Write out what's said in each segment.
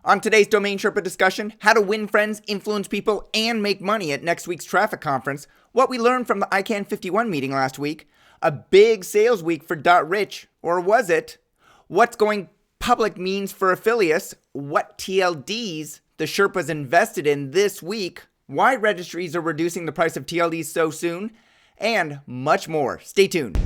On today's DomainSherpa discussion, how to win friends, influence people, and make money at next week's traffic conference, what we learned from the ICANN 51 meeting last week, a big sales week for .rich, or was it? What's going public means for affiliates, what TLDs the Sherpas invested in this week, why registries are reducing the price of TLDs so soon, and much more. Stay tuned.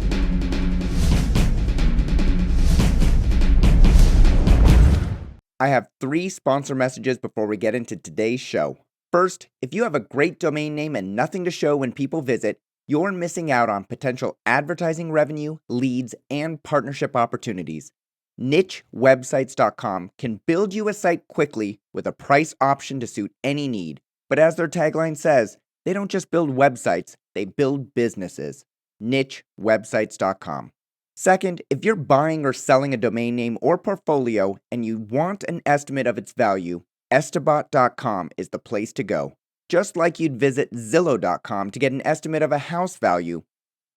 I have 3 sponsor messages before we get into today's show. First, if you have a great domain name and nothing to show when people visit, you're missing out on potential advertising revenue, leads, and partnership opportunities. NicheWebsites.com can build you a site quickly with a price option to suit any need. But as their tagline says, they don't just build websites, they build businesses. NicheWebsites.com. Second, if you're buying or selling a domain name or portfolio and you want an estimate of its value, Estabot.com is the place to go. Just like you'd visit Zillow.com to get an estimate of a house value,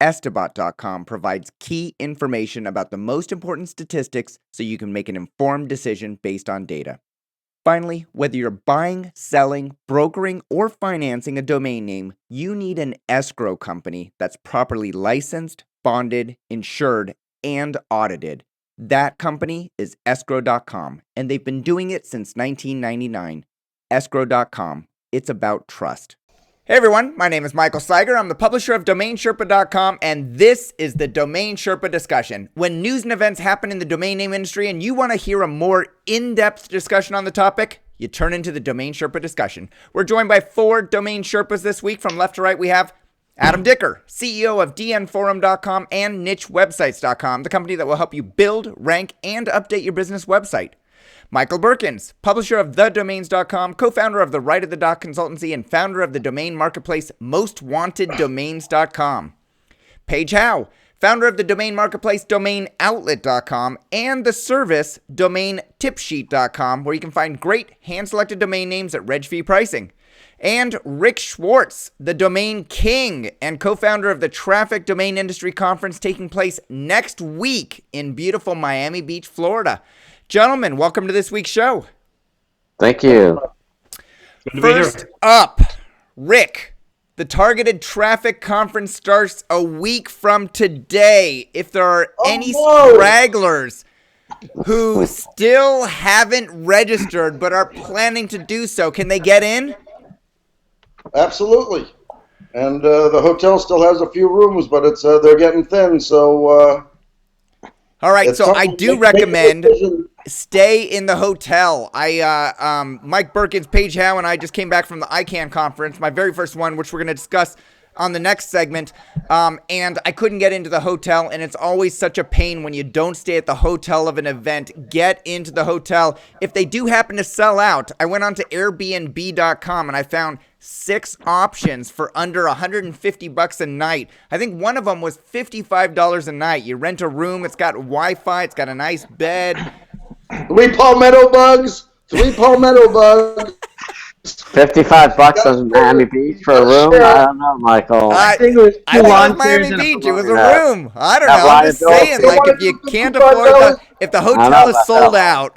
Estabot.com provides key information about the most important statistics so you can make an informed decision based on data. Finally, whether you're buying, selling, brokering, or financing a domain name, you need an escrow company that's properly licensed, bonded, insured, and audited. That company is escrow.com, and they've been doing it since 1999. Escrow.com. It's about trust. Hey everyone, my name is Michael Cyger. I'm the publisher of DomainSherpa.com, and this is the DomainSherpa Discussion. When news and events happen in the domain name industry and you want to hear a more in-depth discussion on the topic, you turn into the DomainSherpa Discussion. We're joined by 4 Domain Sherpas this week. From left to right, we have Adam Dicker, CEO of DNForum.com and NicheWebsites.com, the company that will help you build, rank, and update your business website. Michael Berkens, publisher of TheDomains.com, co-founder of the Right of the Dot consultancy, and founder of the domain marketplace MostWantedDomains.com. Paige Howe, founder of the domain marketplace DomainOutlet.com and the service DomainTipsheet.com, where you can find great hand-selected domain names at reg fee pricing. And Rick Schwartz, the domain king and co-founder of the Traffic Domain Industry Conference taking place next week in beautiful Miami Beach, Florida. Gentlemen, welcome to this week's show. Thank you. First up, Rick, the Targeted Traffic Conference starts a week from today. If there are any stragglers who still haven't registered but are planning to do so, can they get in? Absolutely. And the hotel still has a few rooms, but it's they're getting thin, so... All right, so I do recommend stay in the hotel. Mike Berkens, Paige Howe, and I just came back from the ICANN conference, my very first one, which we're going to discuss on the next segment, and I couldn't get into the hotel, and it's always such a pain when you don't stay at the hotel of an event. Get into the hotel. If they do happen to sell out, I went on to Airbnb.com, and I found 6 options for under $150 a night. I think one of them was $55 a night. You rent a room, it's got Wi-Fi, it's got a nice bed. 3 palmetto bugs. 3 palmetto bugs. $55 on Miami Beach for a room? I don't know, Michael. I think it was Miami Beach. It was a room. I don't know. I'm just saying, like, if you can't afford if the hotel is sold out,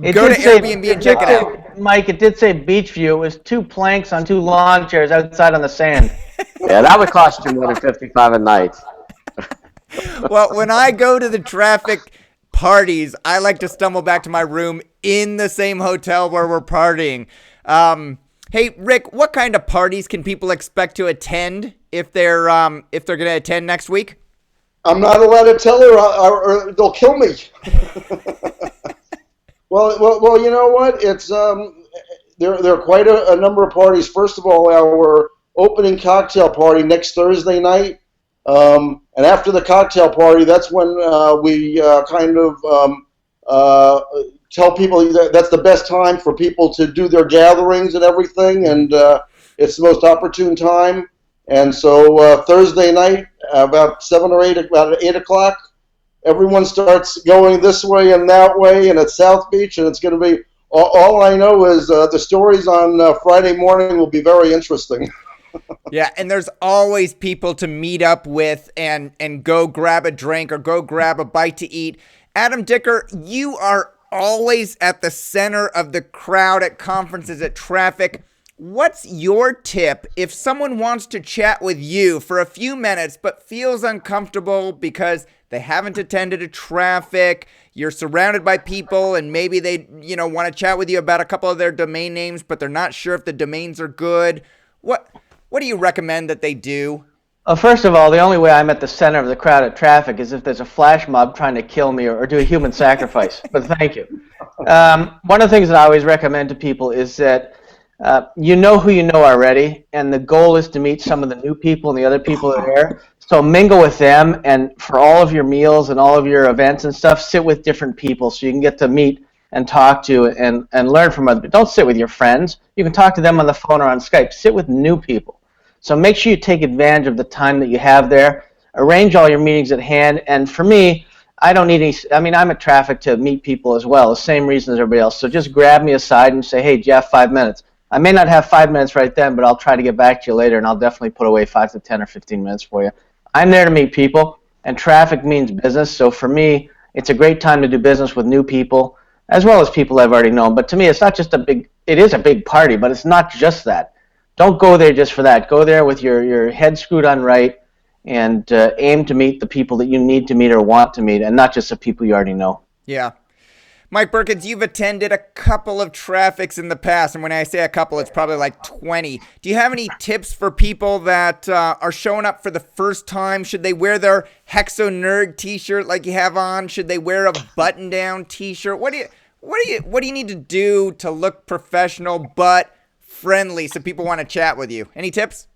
go to Airbnb and check it out. Mike, it did say beach view. It was 2 planks on 2 lawn chairs outside on the sand. Yeah, that would cost you more than $55 a night. Well, when I go to the traffic parties, I like to stumble back to my room in the same hotel where we're partying. Hey, Rick, what kind of parties can people expect to attend if they're going to attend next week? I'm not allowed to tell her, or they'll kill me. Well, you know what? It's there are quite a number of parties. First of all, our opening cocktail party next Thursday night, and after the cocktail party, that's when we tell people that that's the best time for people to do their gatherings and everything, and it's the most opportune time. And so Thursday night, about 7 or 8, about 8 o'clock, everyone starts going this way and that way, and it's South Beach, and it's going to be, all I know is the stories on Friday morning will be very interesting. Yeah, and there's always people to meet up with and go grab a drink or go grab a bite to eat. Adam Dicker, you are always at the center of the crowd at conferences, at traffic. What's your tip if someone wants to chat with you for a few minutes but feels uncomfortable because they haven't attended a traffic, you're surrounded by people, and maybe they, want to chat with you about a couple of their domain names, but they're not sure if the domains are good? What do you recommend that they do? Well, first of all, the only way I'm at the center of the crowd at traffic is if there's a flash mob trying to kill me or do a human sacrifice. But thank you. One of the things that I always recommend to people is that you know who you know already, and the goal is to meet some of the new people and the other people that are there. So mingle with them, and for all of your meals and all of your events and stuff, sit with different people so you can get to meet and talk to and learn from others. Don't sit with your friends. You can talk to them on the phone or on Skype. Sit with new people. So make sure you take advantage of the time that you have there. Arrange all your meetings at hand. And for me, I don't need any, I'm at traffic to meet people as well, the same reason as everybody else. So just grab me aside and say, hey, do you have 5 minutes? I may not have 5 minutes right then, but I'll try to get back to you later, and I'll definitely put away 5 to 10 or 15 minutes for you. I'm there to meet people, and traffic means business. So for me, it's a great time to do business with new people, as well as people I've already known. But to me, it's not just it is a big party, but it's not just that. Don't go there just for that. Go there with your head screwed on right and aim to meet the people that you need to meet or want to meet, and not just the people you already know. Yeah. Mike Berkens, you've attended a couple of traffics in the past, and when I say a couple, it's probably like 20. Do you have any tips for people that are showing up for the first time? Should they wear their Hexo Nerd t-shirt like you have on? Should they wear a button-down t-shirt? What do you need to do to look professional but friendly so people want to chat with you? Any tips?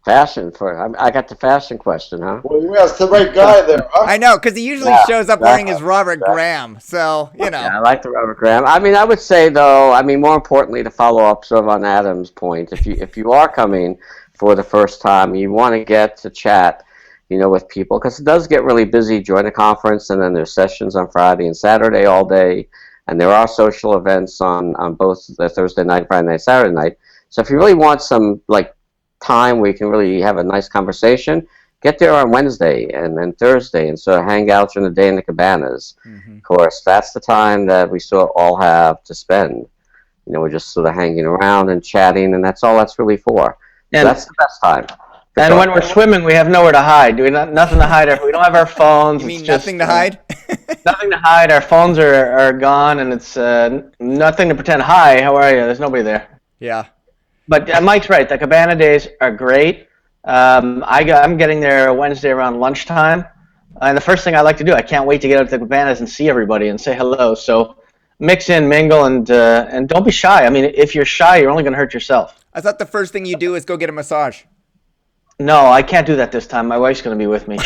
Fashion I got the fashion question, huh? Well, you asked the right guy there, huh? I know, because he usually shows up wearing his Robert Graham, so, Yeah, I like the Robert Graham. I would say, though, more importantly, to follow up sort of on Adam's point, if you are coming for the first time, you want to get to chat, with people, because it does get really busy during the conference, and then there's sessions on Friday and Saturday all day, and there are social events on both the Thursday night, Friday night, Saturday night. So if you really want some, time where you can really have a nice conversation, get there on Wednesday and then Thursday and sort of hang out during the day in the cabanas. Mm-hmm. Of course, that's the time that we sort of all have to spend. We're just sort of hanging around and chatting, and that's all that's really for. So that's the best time. And when we're swimming, we have nowhere to hide. Nothing to hide. We don't have our phones. You mean nothing to hide? Nothing to hide. Our phones are gone, and it's nothing to pretend. Hi, how are you? There's nobody there. Yeah. But Mike's right. The cabana days are great. I'm getting there Wednesday around lunchtime, and the first thing I like to do, I can't wait to get out to the cabanas and see everybody and say hello. So mix in, mingle, and don't be shy. If you're shy, you're only going to hurt yourself. I thought the first thing you do is go get a massage. No, I can't do that this time. My wife's going to be with me.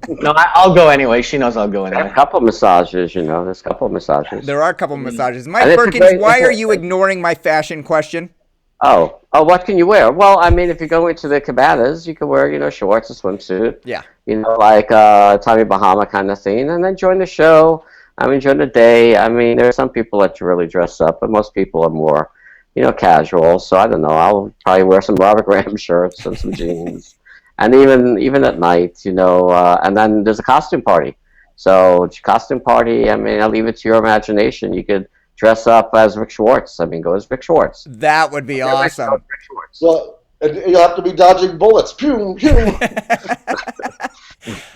No, I'll go anyway. She knows I'll go anyway. There's a couple of massages, There's a couple of massages. There are a couple of massages. Mike Berkens, why are you ignoring my fashion question? Oh, what can you wear? Well, if you go into the cabanas, you can wear, shorts, a swimsuit. Yeah. Like Tommy Bahama kind of thing, and then join the show. During the day, there's some people that really dress up, but most people are more, casual. So I don't know. I'll probably wear some Robert Graham shirts and some jeans, and even at night, and then there's a costume party. So costume party, I'll leave it to your imagination. You could dress up as Rick Schwartz. Go as Rick Schwartz. That would be awesome. Rick Schwartz. Well, you'll have to be dodging bullets. Pew, pew.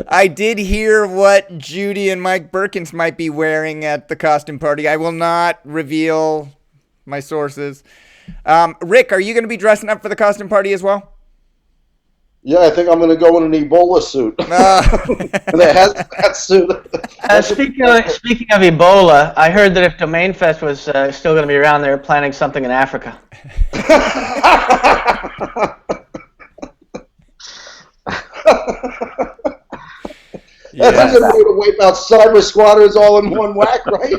I did hear what Judy and Mike Berkens might be wearing at the costume party. I will not reveal my sources. Rick, are you going to be dressing up for the costume party as well? Yeah, I think I'm going to go in an Ebola suit. And a hazmat suit. Speaking of Ebola, I heard that if DomainFest was still going to be around, they were planning something in Africa. That's a good way to wipe out cyber squatters all in one whack, right?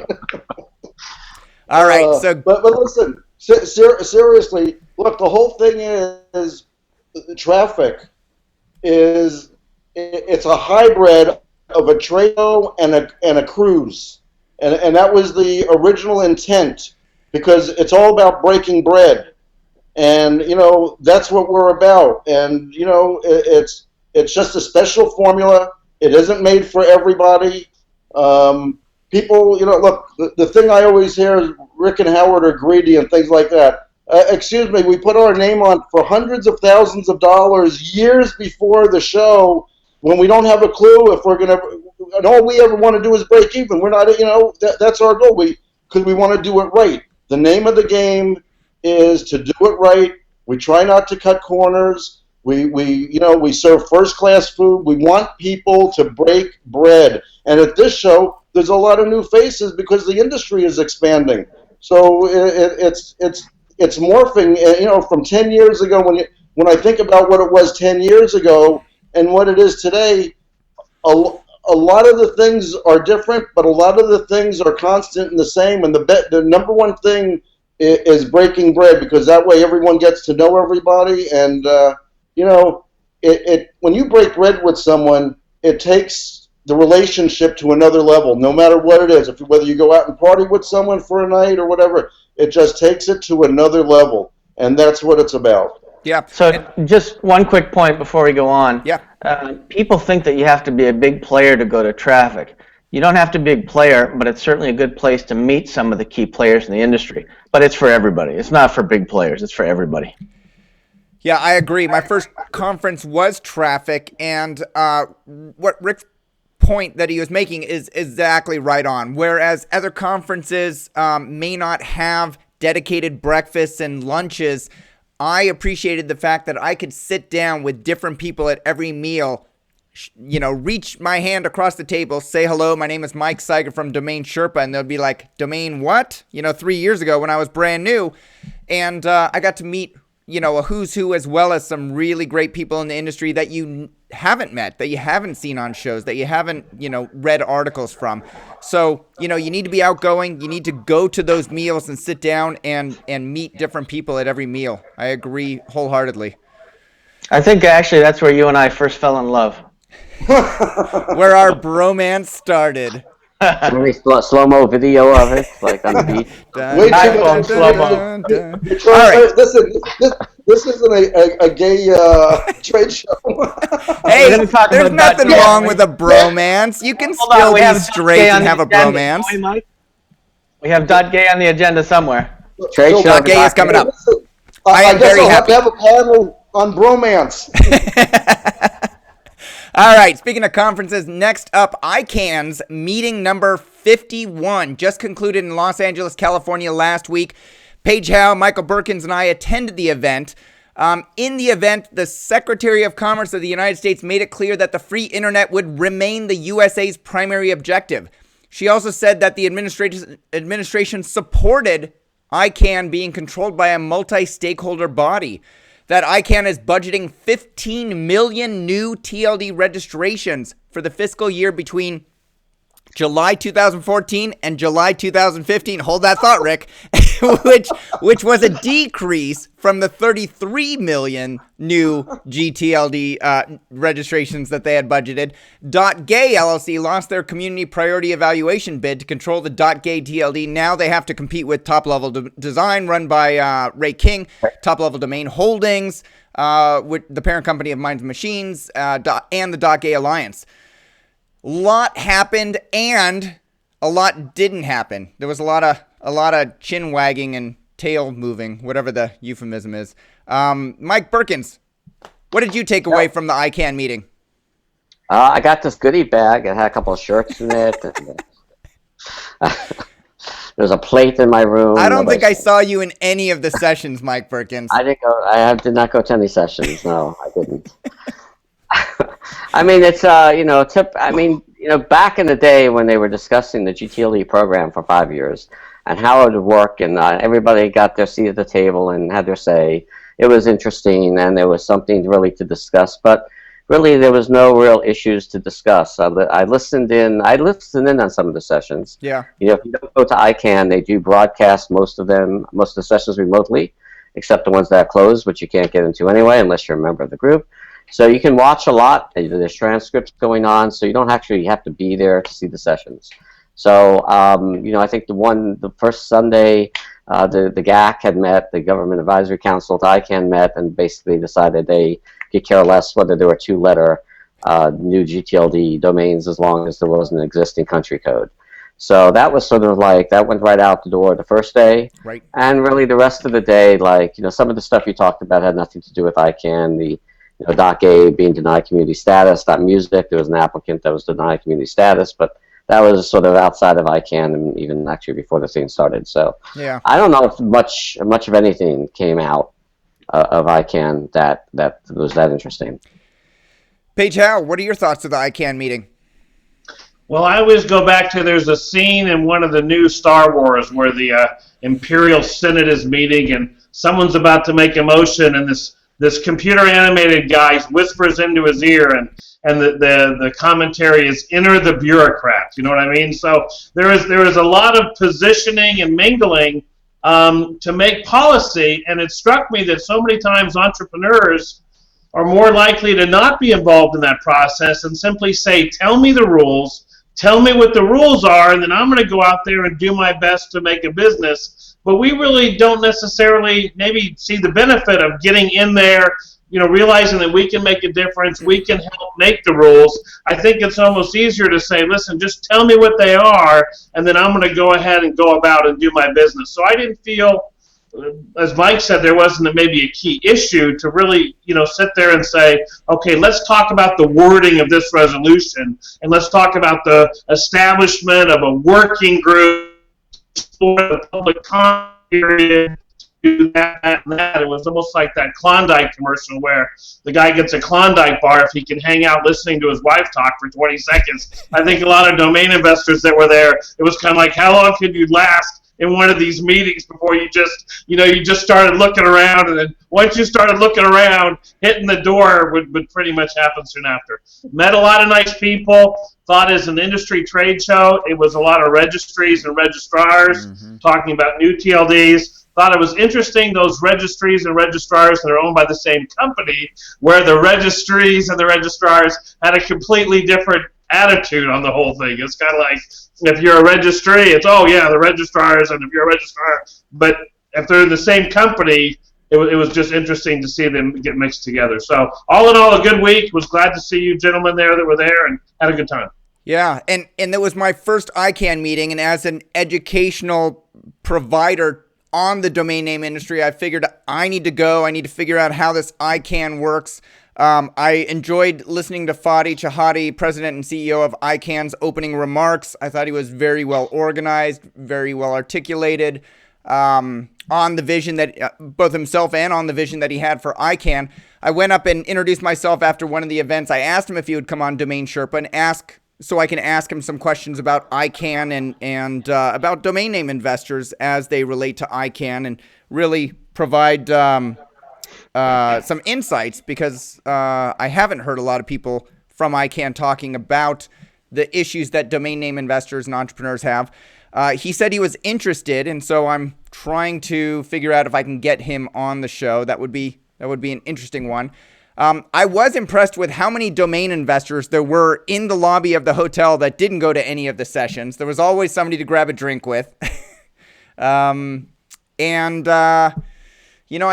All right. But listen, seriously, look, the whole thing is traffic. It's a hybrid of a trade show and a cruise, and that was the original intent, because it's all about breaking bread, and that's what we're about, and it's just a special formula. It isn't made for everybody. people, look, the thing I always hear is Rick and Howard are greedy and things like that. Excuse me, we put our name on for hundreds of thousands of dollars years before the show when we don't have a clue if we're going to, and all we ever want to do is break even. We're not, that's our goal. Because we want to do it right. The name of the game is to do it right. We try not to cut corners. We serve first-class food. We want people to break bread. And at this show, there's a lot of new faces because the industry is expanding. So it's morphing. From 10 years ago, when I think about what it was 10 years ago and what it is today, a lot of the things are different, but a lot of the things are constant and the same. And the number one thing is breaking bread, because that way everyone gets to know everybody. And when you break bread with someone, it takes the relationship to another level, no matter what it is. Whether you go out and party with someone for a night or whatever, it just takes it to another level, and that's what it's about. Yeah. So just one quick point before we go on. Yeah. People think that you have to be a big player to go to Traffic. You don't have to be a big player, but it's certainly a good place to meet some of the key players in the industry. But it's for everybody. It's not for big players. It's for everybody. Yeah, I agree. My first conference was Traffic, and what Rick's point that he was making is exactly right on. Whereas other conferences may not have dedicated breakfasts and lunches, I appreciated the fact that I could sit down with different people at every meal, reach my hand across the table, say hello, my name is Mike Cyger from DomainSherpa, and they'll be like, Domain what? 3 years ago when I was brand new, and I got to meet a who's who, as well as some really great people in the industry that you haven't met, that you haven't seen on shows, that you haven't, read articles from. So, you need to be outgoing. You need to go to those meals and sit down and meet different people at every meal. I agree wholeheartedly. I think actually that's where you and I first fell in love. Where our bromance started. Really slow-mo video of it, like on the beach. Way too much slow-mo. All right. Listen, this isn't a gay trade show. Hey, We're gonna talk there's about nothing that. wrong with a bromance. You can Hold on, still we be have straight Gay on and the have a agenda, bromance. don't we, Mike? We have .gay on the agenda somewhere. Trade show. Gay is coming up. Listen, I am guess very I'll happy. have to have a panel on bromance. All right, speaking of conferences, next up, ICANN's meeting number 51 just concluded in Los Angeles, California last week. Paige Howe, Michael Berkens, and I attended the event. In the event, the Secretary of Commerce of the United States made it clear that the free internet would remain the USA's primary objective. She also said that the administration supported ICANN being controlled by a multi-stakeholder body, that ICANN is budgeting 15 million new TLD registrations for the fiscal year between July 2014 and July 2015. Hold that thought, Rick. which was a decrease from the 33 million new GTLD registrations that they had budgeted. .gay LLC lost their community priority evaluation bid to control the .gay TLD. Now they have to compete with Top Level Design, run by Ray King, Top Level Domain Holdings, with the parent company of Minds Machines, and the .gay Alliance. A lot happened and a lot didn't happen. There was a lot of chin wagging and tail moving, whatever the euphemism is. Mike Berkens, what did you take away from the ICANN meeting? I got this goodie bag. It had a couple of shirts in it. There's a plate in my room. I don't think I saw you in any of the sessions, Mike Berkens. I didn't go. I did not go to any sessions. No, I didn't. I mean, it's back in the day when they were discussing the GTLD program for 5 years and how it would work, and everybody got their seat at the table and had their say. It was interesting, and there was something really to discuss. But really, there was no real issues to discuss. I listened in on some of the sessions. Yeah. If you don't go to ICANN, they do broadcast most of the sessions remotely, except the ones that are closed, which you can't get into anyway unless you're a member of the group. So you can watch a lot. There's transcripts going on, so you don't actually have to be there to see the sessions. So, I think the first Sunday, the GAC had met, the Government Advisory Council to ICANN met, and basically decided they could care less whether there were two-letter new GTLD domains as long as there was an existing country code. So that was sort of like, that went right out the door the first day. Right. And really the rest of the day, like, some of the stuff you talked about had nothing to do with ICANN. The .a being denied community status, .music, there was an applicant that was denied community status, but that was sort of outside of ICANN and even actually before the thing started. So Yeah. I don't know if much of anything came out of ICANN that was that interesting. Paige Howe, what are your thoughts of the ICANN meeting? Well, I always go back to, there's a scene in one of the new Star Wars where the Imperial Senate is meeting and someone's about to make a motion, and this computer animated guy whispers into his ear, and the commentary is "Enter the bureaucrat." You know what I mean? So there is a lot of positioning and mingling to make policy, and it struck me that so many times entrepreneurs are more likely to not be involved in that process and simply say, "Tell me the rules, tell me what the rules are, and then I'm going to go out there and do my best to make a business." But we really don't necessarily maybe see the benefit of getting in there, realizing that we can make a difference, we can help make the rules. I think it's almost easier to say, listen, just tell me what they are, and then I'm going to go ahead and go about and do my business. So I didn't feel, as Mike said, there wasn't maybe a key issue to really, sit there and say, okay, let's talk about the wording of this resolution, and let's talk about the establishment of a working group for the public comment period, do that, and that. It was almost like that Klondike commercial where the guy gets a Klondike bar if he can hang out listening to his wife talk for 20 seconds. I think a lot of domain investors that were there, it was kind of like, how long could you last in one of these meetings before you just started looking around, and then once you started looking around, hitting the door would pretty much happen soon after. Met a lot of nice people. Thought as an industry trade show, it was a lot of registries and registrars talking about new TLDs. Thought it was interesting, those registries and registrars that are owned by the same company, where the registries and the registrars had a completely different attitude on the whole thing. It's kind of like, if you're a registry, it's, oh yeah, the registrars, and if you're a registrar, but if they're in the same company, it was just interesting to see them get mixed together. So all in all, a good week. Was glad to see you gentlemen there that were there and had a good time. Yeah, and that was my first ICANN meeting, and as an educational provider on the domain name industry, I figured I need to go. I need to figure out how this ICANN works. I enjoyed listening to Fadi Chahadi, president and CEO of ICANN's opening remarks. I thought he was very well organized, very well articulated on the vision that both himself and on the vision that he had for ICANN. I went up and introduced myself after one of the events. I asked him if he would come on Domain Sherpa and so I can ask him some questions about ICANN and about domain name investors as they relate to ICANN, and really provide some insights, because I haven't heard a lot of people from ICANN talking about the issues that domain name investors and entrepreneurs have. He said he was interested, and so I'm trying to figure out if I can get him on the show. That would be an interesting one. I was impressed with how many domain investors there were in the lobby of the hotel that didn't go to any of the sessions. There was always somebody to grab a drink with. I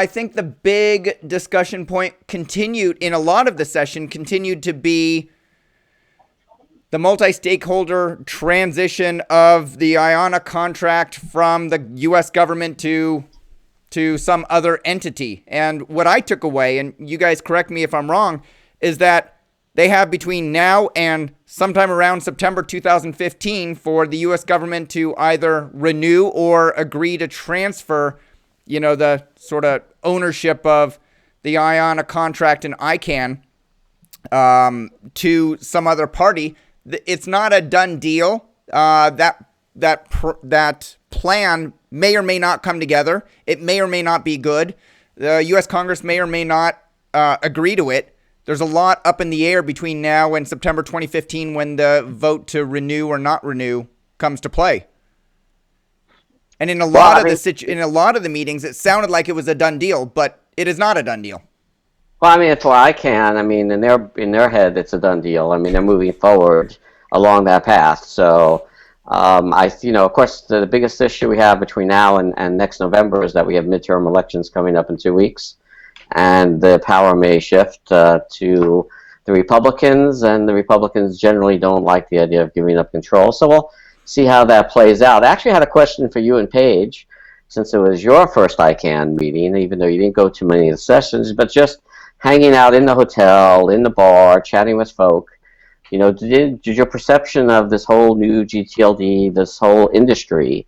think the big discussion point continued in a lot of the session continued to be the multi-stakeholder transition of the IANA contract from the U.S. government to some other entity. And what I took away, and you guys correct me if I'm wrong, is that they have between now and sometime around September 2015 for the U.S. government to either renew or agree to transfer, the sort of ownership of the IANA contract and ICANN to some other party. It's not a done deal. That plan may or may not come together. It may or may not be good. The U.S. Congress may or may not agree to it. There's a lot up in the air between now and September 2015 when the vote to renew or not renew comes to play. And in a lot of the meetings, it sounded like it was a done deal, but it is not a done deal. Well, for ICANN, in their head, it's a done deal. They're moving forward along that path. So, of course, the biggest issue we have between now and next November is that we have midterm elections coming up in 2 weeks, and the power may shift to the Republicans, and the Republicans generally don't like the idea of giving up control. So we'll see how that plays out. I actually had a question for you and Paige, since it was your first ICANN meeting, even though you didn't go to many of the sessions, but just hanging out in the hotel, in the bar, chatting with folk. You know, did your perception of this whole new GTLD, this whole industry,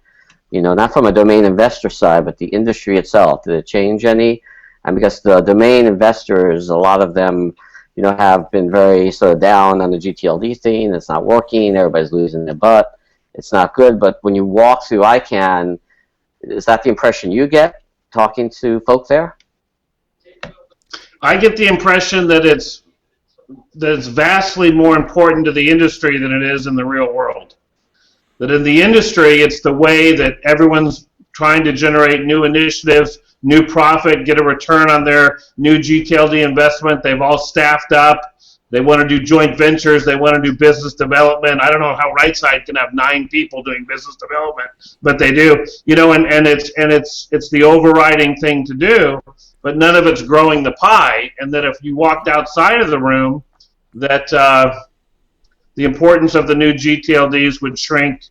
you know, not from a domain investor side, but the industry itself, did it change any? And because the domain investors, a lot of them, you know, have been very sort of down on the GTLD thing. It's not working. Everybody's losing their butt. It's not good. But when you walk through ICANN, is that the impression you get talking to folk there? I get the impression that it's vastly more important to the industry than it is in the real world. That in the industry, it's the way that everyone's trying to generate new initiatives, new profit, get a return on their new GTLD investment. They've all staffed up. They want to do joint ventures. They want to do business development. I don't know how RightSide can have 9 people doing business development, but they do. You know, and it's the overriding thing to do, but none of it's growing the pie. And that if you walked outside of the room, that the importance of the new GTLDs would shrink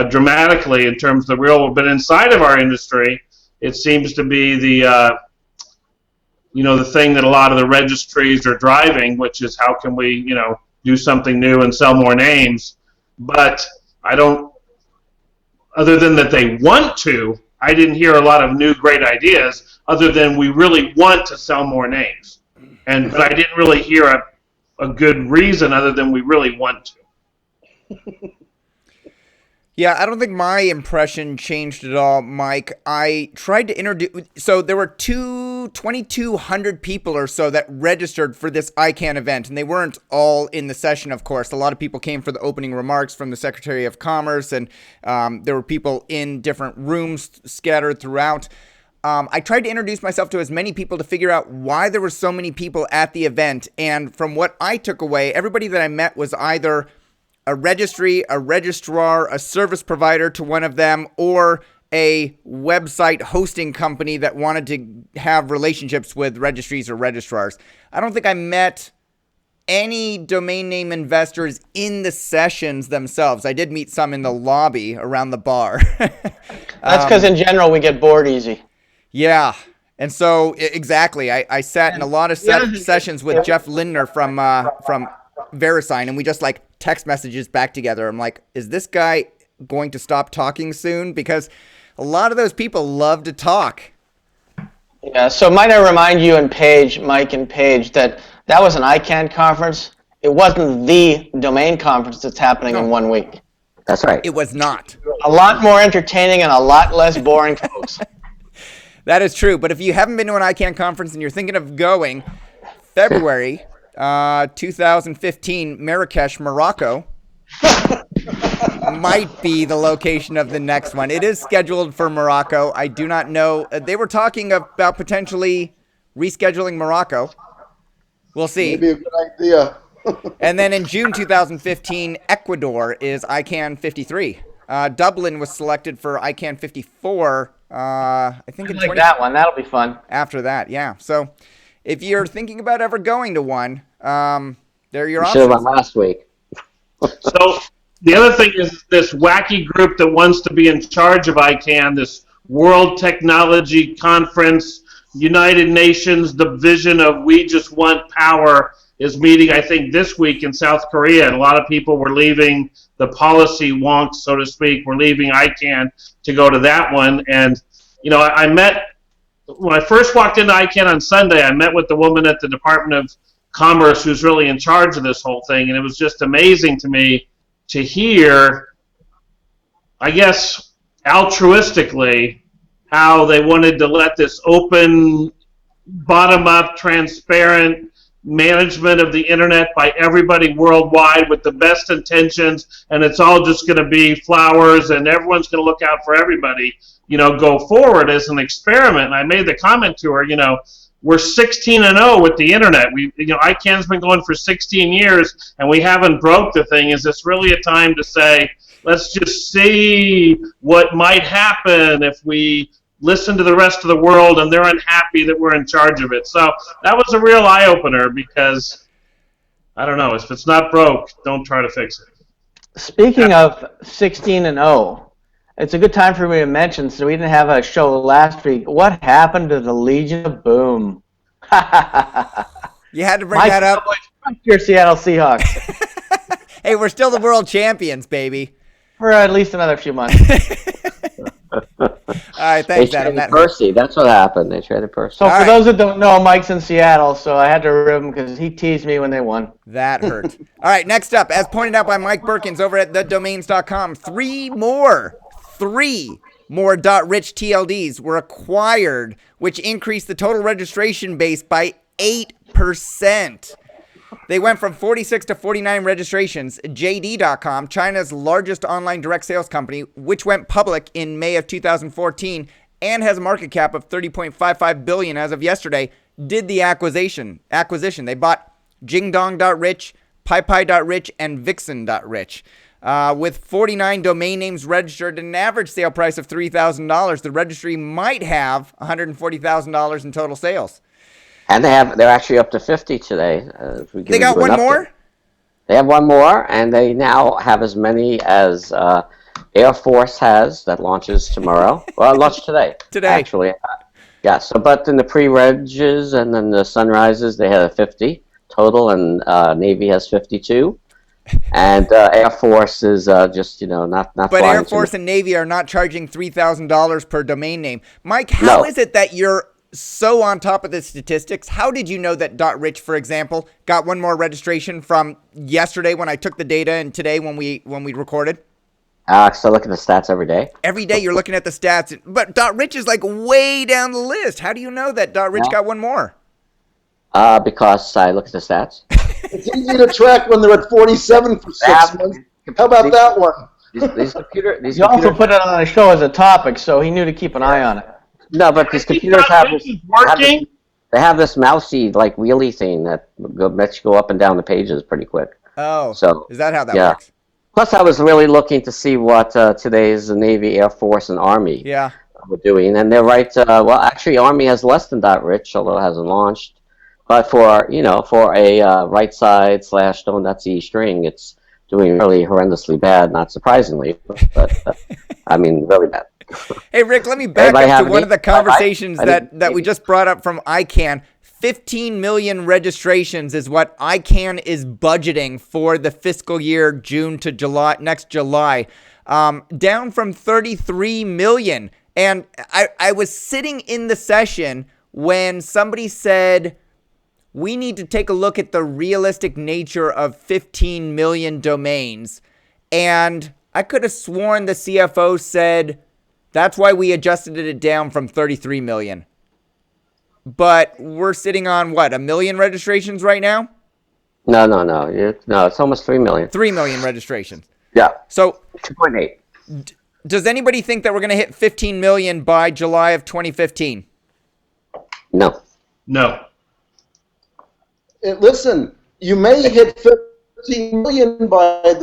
dramatically in terms of the real world. But inside of our industry, it seems to be the the thing that a lot of the registries are driving, which is how can we, you know, do something new and sell more names. But I don't, other than that they want to, I didn't hear a lot of new great ideas other than we really want to sell more names. But I didn't really hear a good reason other than we really want to. Yeah, I don't think my impression changed at all, Mike. I tried to introduce, so there were 2,200 people or so that registered for this ICANN event, and they weren't all in the session, of course. A lot of people came for the opening remarks from the Secretary of Commerce, and there were people in different rooms scattered throughout. I tried to introduce myself to as many people to figure out why there were so many people at the event, and from what I took away, everybody that I met was either a registry, a registrar, a service provider to one of them, or a website hosting company that wanted to have relationships with registries or registrars. I don't think I met any domain name investors in the sessions themselves. I did meet some in the lobby around the bar. That's because in general we get bored easy. Yeah. And so, exactly, I sat in a lot of sessions with Jeff Lindner from VeriSign, and we just like text messages back together. I'm like, is this guy going to stop talking soon? Because a lot of those people love to talk. Yeah, so might I remind you and Paige, Mike and Paige, that was an ICANN conference. It wasn't the domain conference that's happening in 1 week. That's right. It was not. A lot more entertaining and a lot less boring, folks. That is true. But if you haven't been to an ICANN conference and you're thinking of going, February 2015, Marrakesh, Morocco, might be the location of the next one. It is scheduled for Morocco. I do not know. They were talking about potentially rescheduling Morocco. We'll see. Maybe a good idea. And then in June 2015, Ecuador is ICANN 53. Dublin was selected for ICANN 54. I think in like that one. That'll be fun. After that, yeah. So if you're thinking about ever going to one, there are your options. Should have went last week. So the other thing is this wacky group that wants to be in charge of ICANN, this World Technology Conference, United Nations division of We Just Want Power, is meeting, I think, this week in South Korea. And a lot of people were leaving, the policy wonks, so to speak, were leaving ICANN to go to that one. And, you know, I met, when I first walked into ICANN on Sunday, I met with the woman at the Department of Commerce who's really in charge of this whole thing. And it was just amazing to me to hear, I guess, altruistically, how they wanted to let this open, bottom-up, transparent management of the internet by everybody worldwide with the best intentions, and it's all just going to be flowers and everyone's going to look out for everybody, you know, go forward as an experiment. And I made the comment to her, you know, we're 16-0 with the internet. ICANN's been going for 16 years and we haven't broke the thing. Is this really a time to say, let's just see what might happen if we listen to the rest of the world and they're unhappy that we're in charge of it? So that was a real eye-opener because, I don't know, if it's not broke, don't try to fix it. Speaking of 16-0, it's a good time for me to mention, so we didn't have a show last week. What happened to the Legion of Boom? You had to bring that up. Your Seattle Seahawks. Hey, we're still the world champions, baby. For at least another few months. All right, thanks, They Adam. traded Percy. That's what happened. They traded Percy. So for those that don't know, Mike's in Seattle, so I had to rib him because he teased me when they won. That hurt. All right, next up, as pointed out by Mike Berkens over at thedomains.com, three more .rich TLDs were acquired, which increased the total registration base by 8%. They went from 46 to 49 registrations. JD.com, China's largest online direct sales company, which went public in May of 2014 and has a market cap of $30.55 billion as of yesterday, did the acquisition. They bought Jingdong.rich, PaiPai.rich, and Vixen.rich. With 49 domain names registered and an average sale price of $3,000, the registry might have $140,000 in total sales. And they're actually up to 50 today. They got one more? They have one more, and they now have as many as Air Force has that launches tomorrow. Well, it launched today. Actually. Yeah, so but in the pre-regs and then the sunrises, they had 50 total, and Navy has 52. And Air Force is just, not But Air Force and Navy are not charging $3,000 per domain name. Mike, how is it that you're so on top of the statistics? How did you know that .rich, for example, got one more registration from yesterday when I took the data and today when we recorded? So I look at the stats every day. Every day you're looking at the stats, but .rich is like way down the list. How do you know that .rich got one more? Because I look at the stats. It's easy to track when they're at 47 for 6 months. How about that one? You also put it on a show as a topic, so he knew to keep an eye on it. No, but these computers they have this mousy, like, wheelie thing that lets you go up and down the pages pretty quick. Oh, so is that how that works? Plus, I was really looking to see what today's Navy, Air Force, and Army were doing. And they're right, actually, Army has less than .rich, although it hasn't launched. But for a right side / .donut string, it's doing really horrendously bad, not surprisingly, but I mean, really bad. Hey, Rick, let me back up to one of the conversations that we just brought up from ICANN. 15 million registrations is what ICANN is budgeting for the fiscal year June to July, next July, down from 33 million. And I was sitting in the session when somebody said, we need to take a look at the realistic nature of 15 million domains. And I could have sworn the CFO said, that's why we adjusted it down from 33 million. But we're sitting on, what, 1 million registrations right now? No. It's almost 3 million. 3 million registrations. Yeah. So 2.8. Does anybody think that we're going to hit 15 million by July of 2015? No. Listen, you may hit 15 million by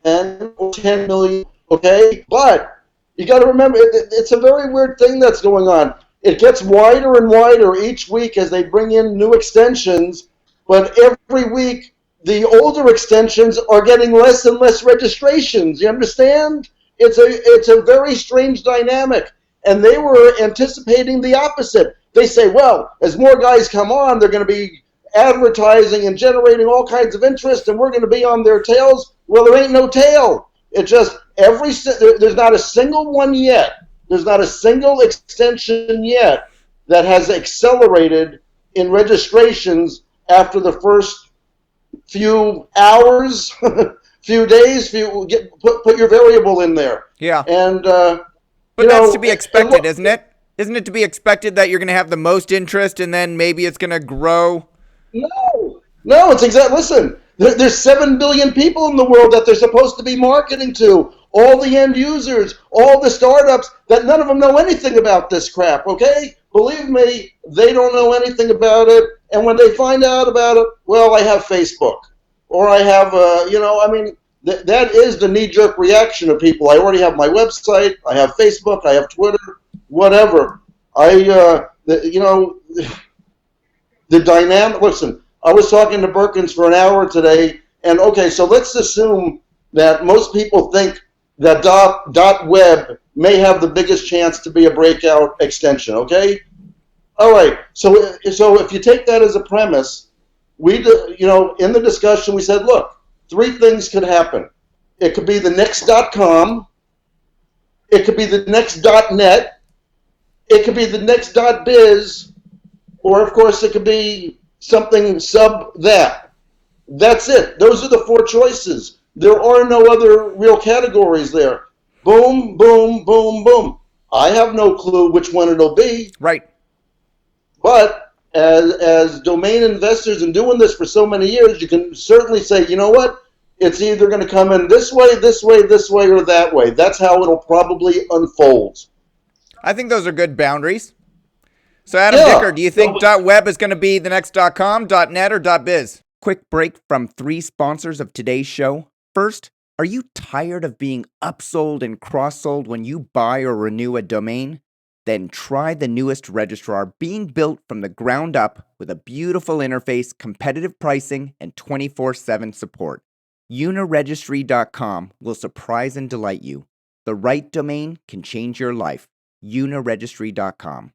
then, or 10 million, okay? But you got to remember, it's a very weird thing that's going on. It gets wider and wider each week as they bring in new extensions, but every week the older extensions are getting less and less registrations. You understand? It's a very strange dynamic, and they were anticipating the opposite. They say, well, as more guys come on, they're going to be advertising and generating all kinds of interest, and we're going to be on their tails. Well, there ain't no tail. It just there's not a single one yet. There's not a single extension yet that has accelerated in registrations after the first few hours, few days. Put your variable in there. Yeah. And but that's to be expected, isn't it? Isn't it to be expected that you're going to have the most interest and then maybe it's going to grow? No, it's exactly. Listen, there's 7 billion people in the world that they're supposed to be marketing to. All the end users, all the startups, that none of them know anything about this crap, okay? Believe me, they don't know anything about it. And when they find out about it, well, I have Facebook. Or I have, that is the knee-jerk reaction of people. I already have my website, I have Facebook, I have Twitter, whatever. The dynamic, listen, I was talking to Berkens for an hour today, and okay, so let's assume that most people think that .web may have the biggest chance to be a breakout extension, okay? All right, so if you take that as a premise, in the discussion we said, look, three things could happen. It could be the next .com, it could be the next .net, it could be the next .biz, or of course it could be something sub that. That's it. Those are the four choices. There are no other real categories there. Boom, boom, boom, boom. I have no clue which one it'll be. Right. But as domain investors and doing this for so many years, you can certainly say, you know what? It's either going to come in this way, this way, this way, or that way. That's how it'll probably unfold. I think those are good boundaries. So Adam Dicker, do you think .web is going to be the next .com, .net, or .biz? Quick break from 3 sponsors of today's show. First, are you tired of being upsold and cross-sold when you buy or renew a domain? Then try the newest registrar being built from the ground up with a beautiful interface, competitive pricing, and 24/7 support. Uniregistry.com will surprise and delight you. The right domain can change your life. Uniregistry.com.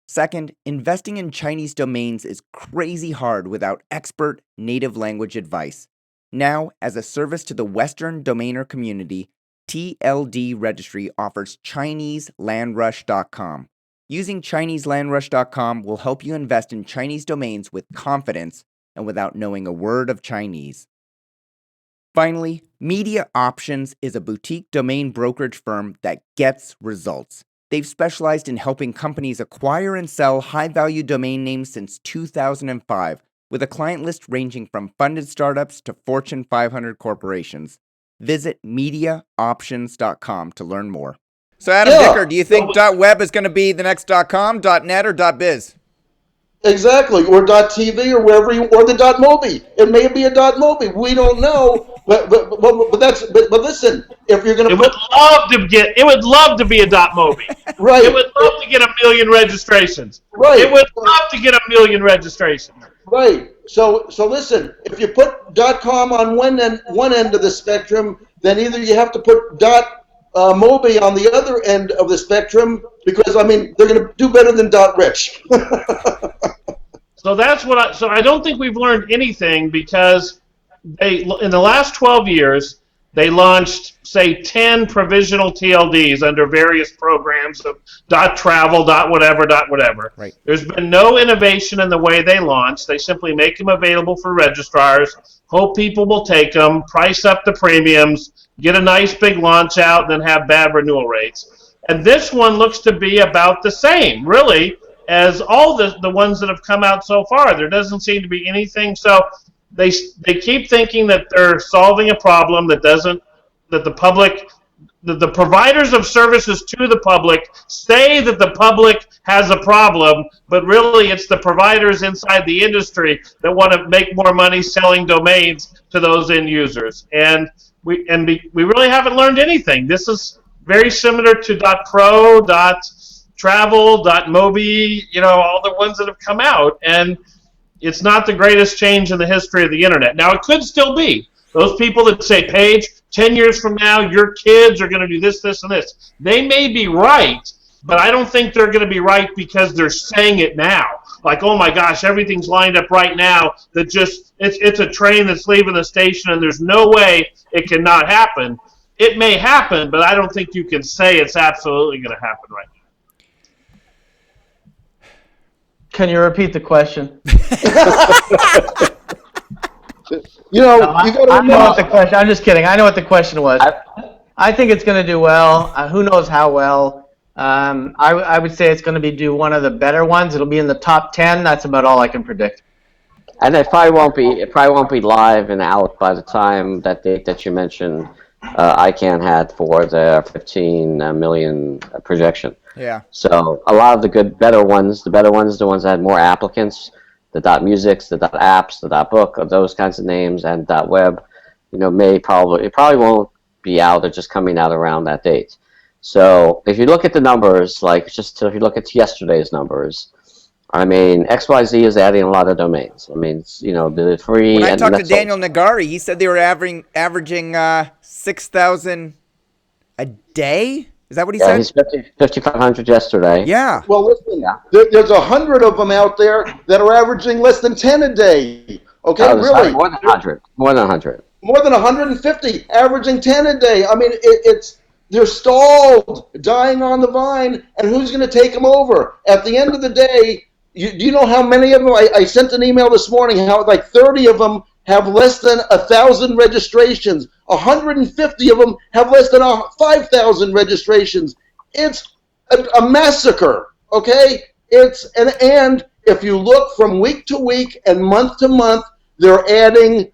Second, investing in Chinese domains is crazy hard without expert native language advice. Now, as a service to the Western domainer community, TLD Registry offers ChineseLandRush.com. Using ChineseLandRush.com will help you invest in Chinese domains with confidence and without knowing a word of Chinese. Finally, MediaOptions is a boutique domain brokerage firm that gets results. They've specialized in helping companies acquire and sell high-value domain names since 2005, with a client list ranging from funded startups to Fortune 500 corporations. Visit MediaOptions.com to learn more. So Adam Dicker, do you think .web is going to be the next .com, .net, or .biz? Exactly, or .tv or wherever or the .mobi. It may be a .mobi. We don't know, but listen, if you're going to, it would love to be a .mobi. Right. It would love to get 1 million registrations. Right. It would love to get 1 million registrations. Right. So listen, if you put .com on one end of the spectrum, then either you have to put .mobi on the other end of the spectrum, because I mean they're going to do better than .rich. So that's what I don't think we've learned anything, because in the last 12 years they launched, say, 10 provisional TLDs under various programs of .travel, .whatever. Right. There's been no innovation in the way they launch. They simply make them available for registrars, hope people will take them, price up the premiums, get a nice big launch out, and then have bad renewal rates. And this one looks to be about the same, really, as all the ones that have come out so far. There doesn't seem to be anything. So they keep thinking that they're solving a problem that the providers of services to the public say that the public has a problem, but really it's the providers inside the industry that want to make more money selling domains to those end users. And we really haven't learned anything. This is very similar to .pro, .travel, .mobi, all the ones that have come out, and it's not the greatest change in the history of the internet. Now, it could still be. Those people that say, Paige, 10 years from now, your kids are going to do this, this, and this. They may be right, but I don't think they're going to be right because they're saying it now. Like, oh my gosh, everything's lined up right now. That it's a train that's leaving the station, and there's no way it cannot happen. It may happen, but I don't think you can say it's absolutely going to happen right now. Can you repeat the question? You got to I know what the question. I'm just kidding. I know what the question was. I think it's going to do well. Who knows how well? I would say it's going to do one of the better ones. It'll be in the top 10. That's about all I can predict. And it probably won't be live and out by the time that date that you mentioned. ICANN had for the 15 million projection. Yeah. So a lot of the better ones, the ones that had more applicants, the .musics, the .apps, the .book, or those kinds of names, and .web, it probably won't be out or just coming out around that date. So if you look at the numbers, if you look at yesterday's numbers, I mean, XYZ is adding a lot of domains. I mean, it's, the free. When I and talked to that's all- Daniel Nagari, he said they were averaging 6,000 a day. Is that what he Yeah, said? he's 5,500 yesterday. Yeah. Well, listen, Yeah. there's 100 of them out there that are averaging less than 10 a day. Okay, Oh, there's really? more than 100. More than 100. More than 150, averaging 10 a day. I mean, they're stalled, dying on the vine, and who's going to take them over? At the end of the day, do you know how many of them? I sent an email this morning how like 30 of them have less than 1,000 registrations. 150 of them have less than 5,000 registrations. It's a massacre, okay? And if you look from week to week and month to month, they're adding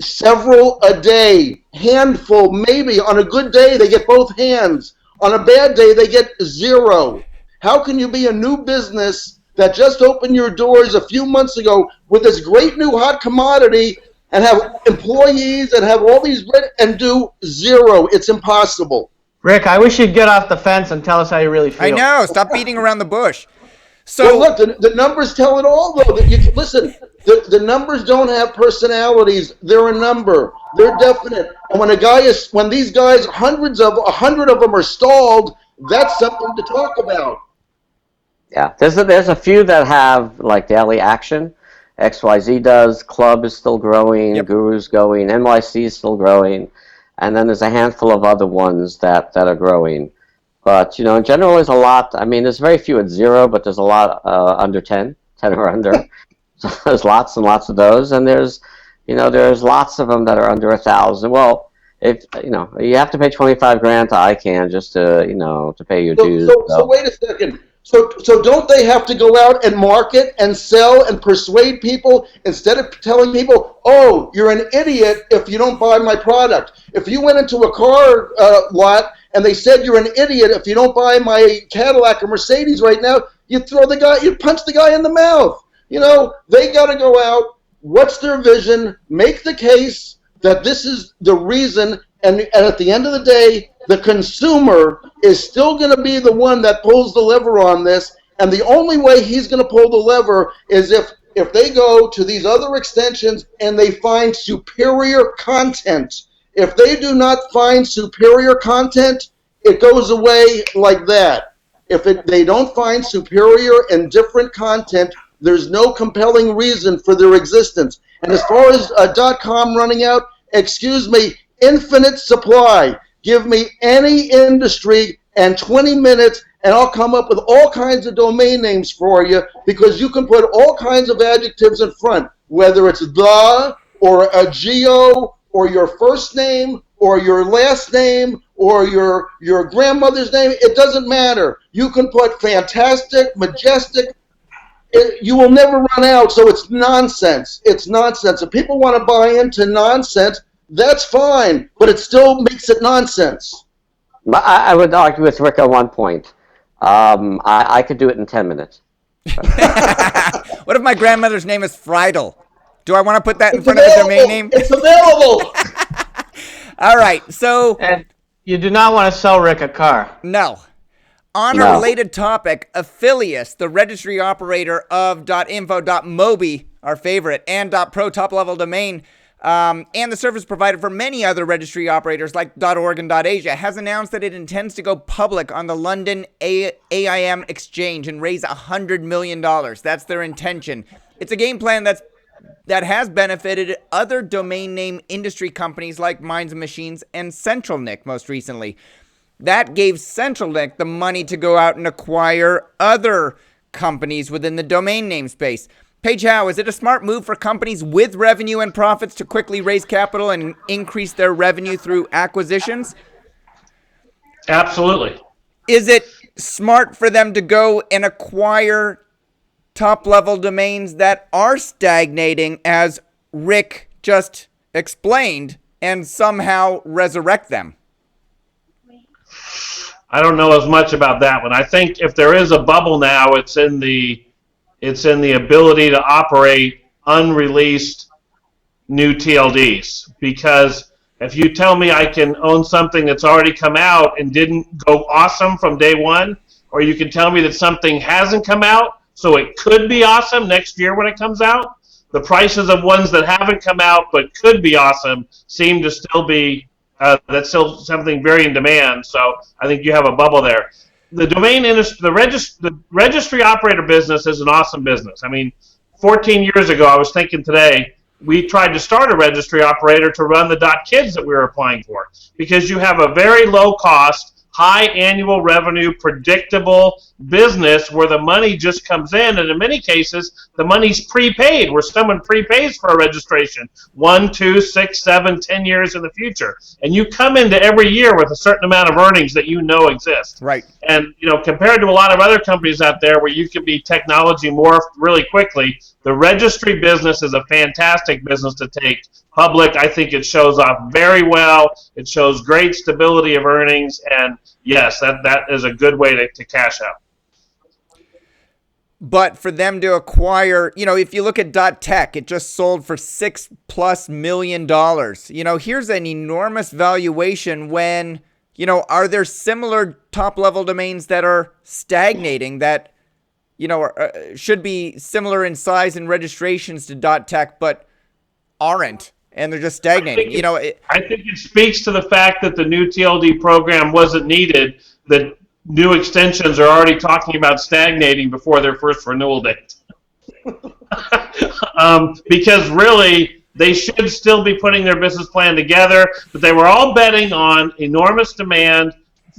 several a day, handful, maybe. On a good day, they get both hands. On a bad day, they get 0. How can you be a new business that just opened your doors a few months ago with this great new hot commodity and have employees and have all these and do 0? It's impossible. Rick, I wish you'd get off the fence and tell us how you really feel. I know. Stop beating around the bush. Well, look, the numbers tell it all, though. Listen, the numbers don't have personalities. They're a number. They're definite. And when these guys, 100 of them are stalled, that's something to talk about. Yeah, there's a few that have like daily action. XYZ does. Club is still growing. Yep. Guru's going. NYC is still growing, and then there's a handful of other ones that are growing. But in general, there's a lot. I mean, there's very few at 0, but there's a lot under 10 or under. So there's lots and lots of those, and there's lots of them that are under 1,000. Well, if you have to pay $25,000 to ICANN just to pay your dues. So wait a second. So don't they have to go out and market and sell and persuade people instead of telling people, oh, you're an idiot if you don't buy my product? If you went into a car lot and they said you're an idiot if you don't buy my Cadillac or Mercedes right now, you punch the guy in the mouth. They got to go out. What's their vision? Make the case that this is the reason, and at the end of the day, the consumer is still going to be the one that pulls the lever on this, and the only way he's going to pull the lever is if they go to these other extensions and they find superior content. If they do not find superior content, it goes away like that. If they don't find superior and different content, there's no compelling reason for their existence. And as far as .com running out, excuse me, infinite supply. Give me any industry and 20 minutes, and I'll come up with all kinds of domain names for you, because you can put all kinds of adjectives in front, whether it's the or a geo or your first name or your last name or your grandmother's name. It doesn't matter. You can put fantastic, majestic. You will never run out, so it's nonsense. It's nonsense. If people want to buy into nonsense, that's fine, but it still makes it nonsense. I would argue with Rick on one point. I could do it in 10 minutes. What if my grandmother's name is Friedel? Do I want to put that in front of the domain name? It's available. All right, so... And you do not want to sell Rick a car. No. On a related topic, Affilius, the registry operator of .info.mobi, our favorite, and .pro top-level domain, and the service provider for many other registry operators like .org and .asia, has announced that it intends to go public on the London AIM exchange and raise $100 million. That's their intention. It's a game plan that has benefited other domain name industry companies like Minds and Machines and CentralNick most recently. That gave CentralNick the money to go out and acquire other companies within the domain name space. Paige Howe, is it a smart move for companies with revenue and profits to quickly raise capital and increase their revenue through acquisitions? Absolutely. Is it smart for them to go and acquire top-level domains that are stagnating, as Rick just explained, and somehow resurrect them? I don't know as much about that one. I think if there is a bubble now, it's in the ability to operate unreleased new TLDs. Because if you tell me I can own something that's already come out and didn't go awesome from day one, or you can tell me that something hasn't come out So it could be awesome next year when it comes out. The prices of ones that haven't come out but could be awesome seem to still be that's still something very in demand. So I think you have a bubble there. The domain industry, the registry operator business is an awesome business. I mean, 14 years ago, I was thinking today, we tried to start a registry operator to run the .kids that we were applying for, because you have a very low cost, high annual revenue, predictable business where the money just comes in, and in many cases, the money's prepaid, where someone prepays for a registration 1, 2, 6, 7, 10 years in the future. And you come into every year with a certain amount of earnings that you know exist. Right. And, you know, compared to a lot of other companies out there where you can be technology morphed really quickly, the registry business is a fantastic business to take public. I think it shows off very well. It shows great stability of earnings, and yes, that is a good way to cash out. But for them to acquire, you know, if you look at .tech, it just sold for $6+ million. You know, here's an enormous valuation when, you know, are there similar top-level domains that are stagnating that, you know, should be similar in size and registrations to .tech, but aren't, and they're just stagnating? You know, I think it speaks to the fact that the new TLD program wasn't needed, that new extensions are already talking about stagnating before their first renewal date. Because really, they should still be putting their business plan together, but they were all betting on enormous demand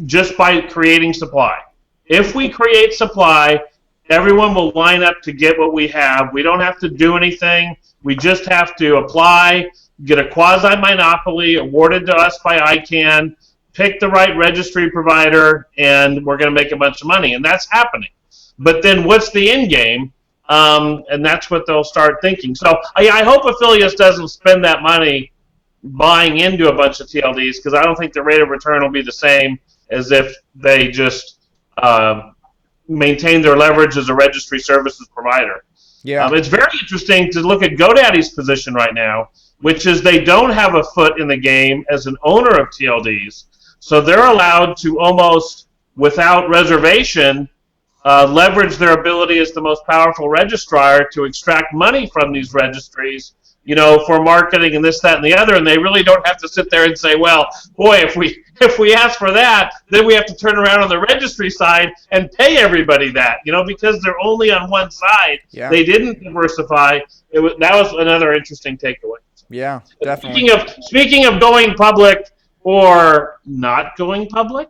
just by creating supply. If we create supply, everyone will line up to get what we have. We don't have to do anything. We just have to apply, get a quasi-monopoly awarded to us by ICANN, pick the right registry provider, and we're going to make a bunch of money. And that's happening. But then what's the end game? And that's what they'll start thinking. So I hope Affiliates doesn't spend that money buying into a bunch of TLDs, because I don't think the rate of return will be the same as if they just maintain their leverage as a registry services provider. yeah. It's very interesting to look at GoDaddy's position right now, which is they don't have a foot in the game as an owner of TLDs. So they're allowed to almost, without reservation, leverage their ability as the most powerful registrar to extract money from these registries, you know, for marketing and this, that, and the other. And they really don't have to sit there and say, well, boy, if we ask for that, then we have to turn around on the registry side and pay everybody that, you know, because they're only on one side. Yeah. They didn't diversify. That was another interesting takeaway. Yeah, definitely. Speaking of going public or not going public,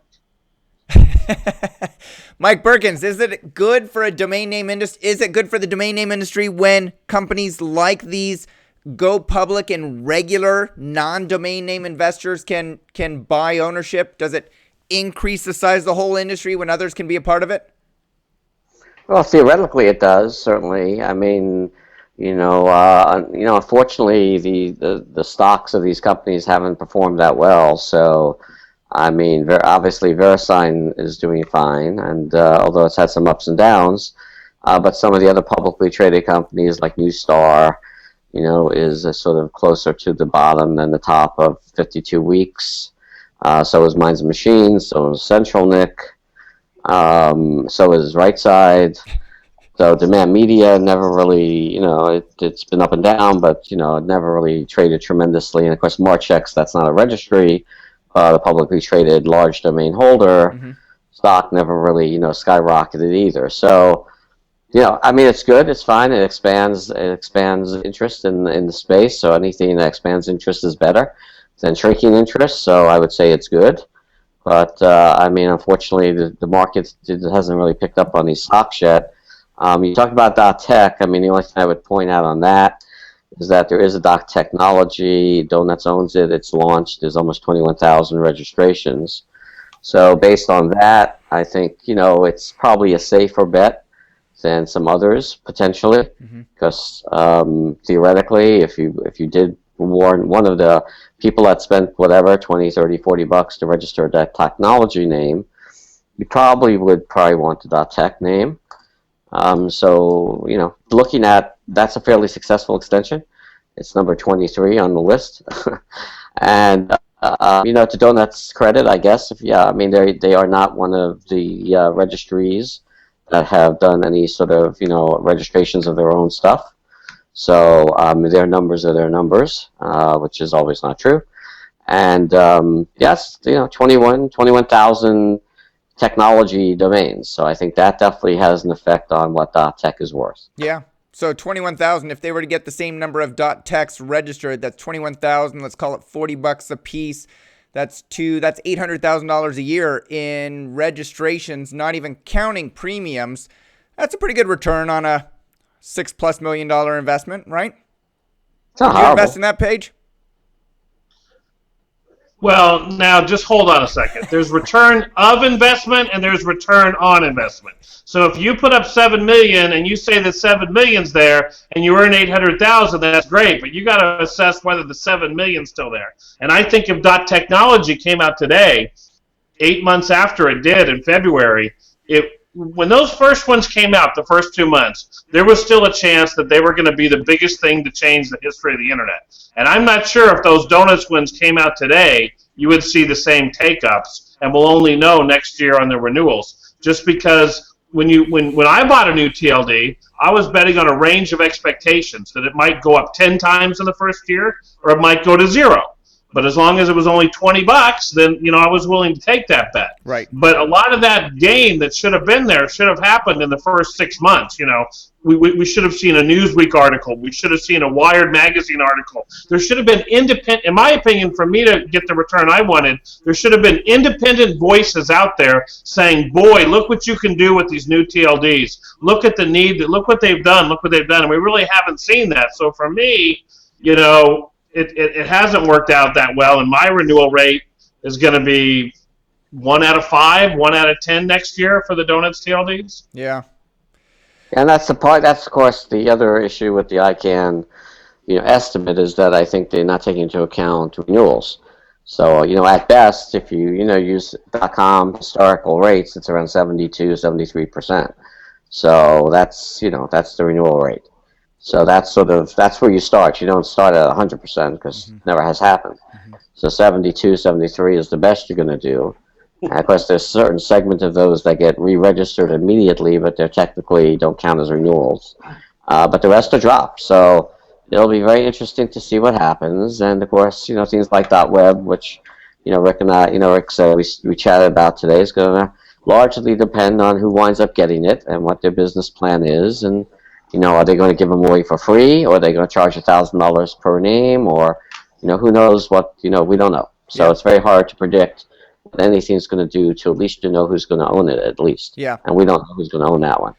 Mike Berkens, is it good for a domain name industry? Is it good for the domain name industry when companies like these go public and regular non-domain name investors can buy ownership? Does it increase the size of the whole industry when others can be a part of it? Well, theoretically, it does, certainly. I mean, unfortunately, the stocks of these companies haven't performed that well. So, I mean, obviously, VeriSign is doing fine, and although it's had some ups and downs, but some of the other publicly traded companies like Newstar, you know, is sort of closer to the bottom than the top of 52 weeks. So is Minds and Machines. So is CentralNic. So is RightSide. So Demand Media never really, you know, it's been up and down, but, you know, it never really traded tremendously. And, of course, Marchex, that's not a registry, the publicly traded large domain holder, stock never really, you know, skyrocketed either. So, you know, I mean, it's good, it's fine, it expands interest in the space, so anything that expands interest is better than shrinking interest, so I would say it's good. But, I mean, unfortunately, the market hasn't really picked up on these stocks yet. You talk about .tech. I mean, the only thing I would point out on that is that there is a .technology. Donuts owns it. It's launched. There's almost 21,000 registrations. So based on that, I think, you know, it's probably a safer bet than some others, potentially. Because theoretically, if you did warn one of the people that spent whatever, 20, 30, 40 bucks to register that technology name, you probably would want the .tech name. So, you know, looking at, that's a fairly successful extension. It's number 23 on the list. And, you know, to Donut's credit, I guess, I mean, they are not one of the registries that have done any sort of registrations of their own stuff. So their numbers are their numbers, which is always not true. And yes, 21,000 technology domains. So I think that definitely has an effect on what .tech is worth. Yeah. So 21,000, if they were to get the same number of .techs registered, that's 21,000, let's call it $40 a piece. That's $800,000 a year in registrations, not even counting premiums. That's a pretty good return on a $6+ million investment, right? It's not Did you horrible. invest in that page? Well, now just hold on a second. There's return of investment and there's return on investment. So if you put up $7 million and you say that $7 million's there and you earn $800,000, that's great. But you got to assess whether the $7 million's still there. And I think if .technology came out today, 8 months after it did in February, when those first ones came out, the first 2 months, there was still a chance that they were going to be the biggest thing to change the history of the internet. And I'm not sure if those donuts ones came out today, you would see the same take-ups, and we'll only know next year on the renewals. Just because when I bought a new TLD, I was betting on a range of expectations that it might go up 10 times in the first year, or it might go to 0. But as long as it was only $20, then I was willing to take that bet. Right. But a lot of that gain that should have been there should have happened in the first 6 months. We should have seen a Newsweek article. We should have seen a Wired magazine article. There should have been independent. In my opinion, for me to get the return I wanted, there should have been independent voices out there saying, "Boy, look what you can do with these new TLDs. Look at the need. Look what they've done. Look what they've done." And we really haven't seen that. So for me, It hasn't worked out that well, and my renewal rate is going to be 1 out of 5, 1 out of 10 next year for the Donuts TLDs. Yeah. And that's of course, the other issue with the ICANN, estimate is that I think they're not taking into account renewals. So, at best, if you, use .com historical rates, it's around 72, 73%. So that's the renewal rate. So that's where you start. You don't start at 100% because it never has happened. So 72, 73 is the best you're going to do. And of course, there's a certain segment of those that get re-registered immediately, but they're technically don't count as renewals. But the rest are dropped. So it'll be very interesting to see what happens. And of course, things like .web, which Rick and Rick said we chatted about today, is going to largely depend on who winds up getting it and what their business plan is. And are they going to give them away for free, or are they going to charge $1,000 per name, or who knows what? We don't know. So it's very hard to predict what anything's going to do to at least who's going to own it at least. Yeah. And we don't know who's going to own that one.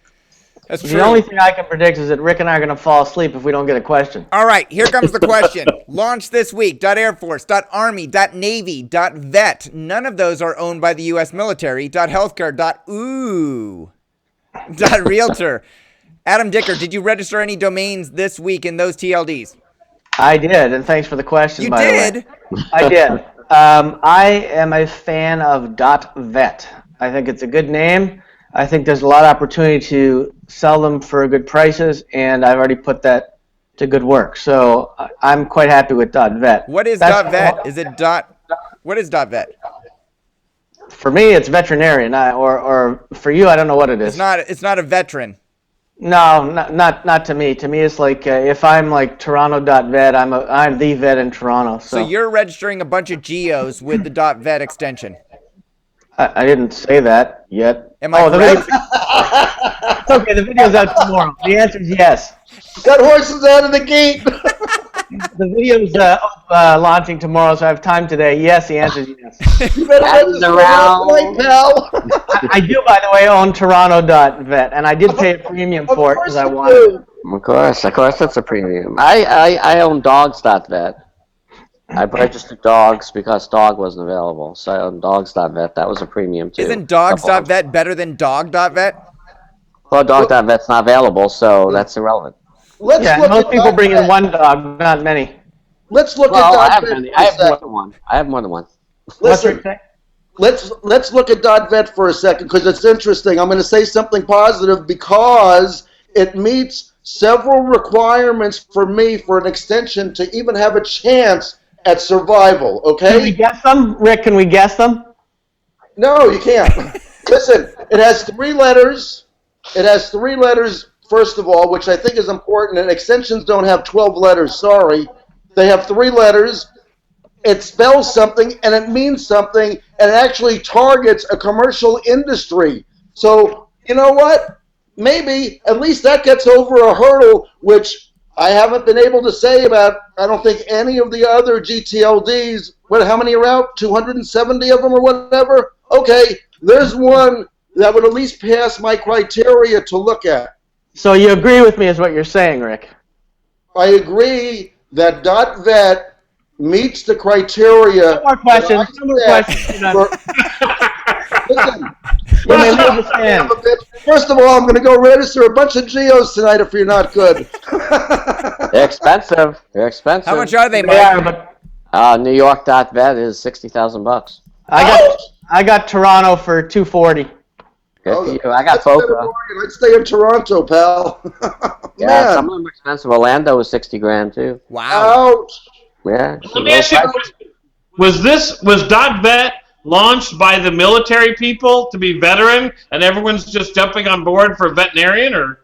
That's true. The only thing I can predict is that Rick and I are going to fall asleep if we don't get a question. All right, here comes the question. Launched this week, .Air Force, .Army, .Navy, .Vet. None of those are owned by the U.S. military. .Healthcare, .Ooh, .Realtor. Adam Dicker, did you register any domains this week in those TLDs? I did, and thanks for the question, You by did? the way. I did. I am a fan of .vet. I think it's a good name. I think there's a lot of opportunity to sell them for good prices, and I've already put that to good work. So I'm quite happy with .vet. What is That's- .vet? Is it What is .vet? For me, it's veterinarian, or for you, I don't know what it is. It's not a veteran. No, not to me. To me, it's like if I'm like Toronto.vet, I'm the vet in Toronto. So you're registering a bunch of geos with the .vet extension. I didn't say that yet. Am I correct? It's okay, the video's out tomorrow. The answer is yes. Got horses out of the gate. The video's launching tomorrow, so I have time today. Yes, the answer is yes. You better register right, pal. I do, by the way, own Toronto.vet, and I did pay a premium for it because I wanted it. Of course, that's a premium. I own dogs.vet. I registered dogs because dog wasn't available, so I own dogs.vet. That was a premium too. Isn't dogs.vet better than dog.vet? Well, dog.vet's not available, so that's irrelevant. Most people bring in one dog, not many. Let's look Well, I at have .vet. many. I have more than one. Listen, let's look at .vet for a second because it's interesting. I'm going to say something positive because it meets several requirements for me for an extension to even have a chance at survival. Okay? Can we guess them, Rick? Can we guess them? No, you can't. Listen, it has 3 letters, It has 3 letters, first of all, which I think is important, and extensions don't have 12 letters, sorry. They have 3 letters. It spells something, and it means something, and it actually targets a commercial industry. So, you know what? Maybe at least that gets over a hurdle, which I haven't been able to say about, I don't think, any of the other GTLDs. How many are out? 270 of them or whatever? Okay, there's one that would at least pass my criteria to look at. So you agree with me is what you're saying, Rick? I agree that .vet meets the criteria. No more questions. No more questions. Listen, You may leave the stand. first of all, I'm going to go register a bunch of geos tonight if you're not good. They're expensive. They're expensive. How much are they, Mike? Yeah, but New York.vet is $60,000. I got Toronto for $240. Good for you. I got both. I'd stay in Toronto, pal. Yeah, Man. some of them are expensive. Orlando was $60,000 too. Wow. Ouch. Yeah. Let me ask you a question. Was .vet launched by the military people to be veteran, and everyone's just jumping on board for veterinarian, or?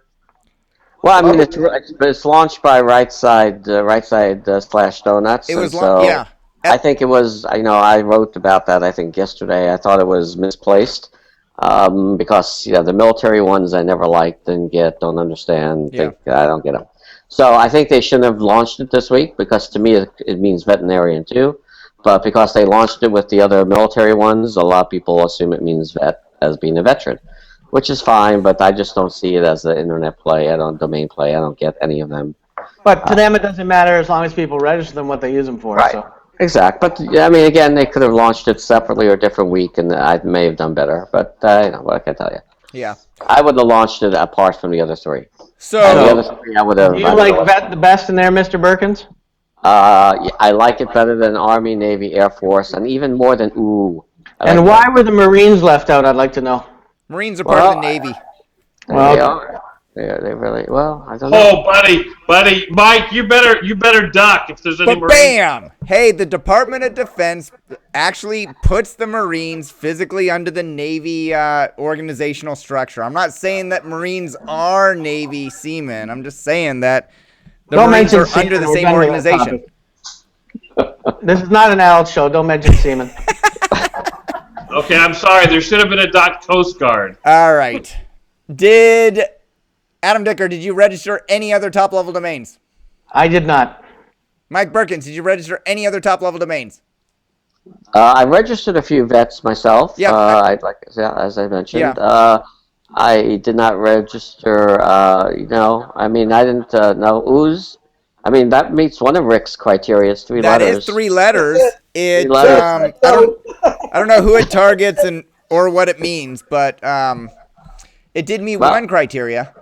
Well, I mean, it's launched by Right Side slash Donuts. It was, so yeah. I think it was, I wrote about that, I think, yesterday. I thought it was misplaced because, the military ones I never liked, didn't get, don't understand, I don't get them. So I think they shouldn't have launched it this week because, to me, it means veterinarian, too. But because they launched it with the other military ones, a lot of people assume it means vet as being a veteran, which is fine, but I just don't see it as an internet play. I don't domain play. I don't get any of them. But to them, it doesn't matter as long as people register them what they use them for. Right. So. Exactly. But, I mean, again, they could have launched it separately or a different week, and I may have done better. But, what I can tell you. Yeah. I would have launched it apart from the other 3. So, And the other 3 I would have... Do you like vet the best in there, Mr. Berkens? I like it better than Army, Navy, Air Force, and even more than ooh. And why were the Marines left out, I'd like to know. Marines are part of the Navy. They are. They really, I don't know. Oh, buddy, Mike, you better duck if there's any But Marines. bam! Hey, the Department of Defense actually puts the Marines physically under the Navy organizational structure. I'm not saying that Marines are Navy seamen. I'm just saying that the Marines are under the same organization. This is not an adult show. Don't mention seamen. Okay, I'm sorry. There should have been a Coast Guard. All right. Adam Dicker, did you register any other top-level domains? I did not. Mike Berkens, did you register any other top-level domains? I registered a few vets myself. Yeah. As I mentioned. Yeah. I did not register, I didn't know ooze. I mean, that meets one of Rick's criteria. It's 3 letters. That is 3 letters. It, 3 letters. I don't know who it targets or what it means, but it did meet one criteria.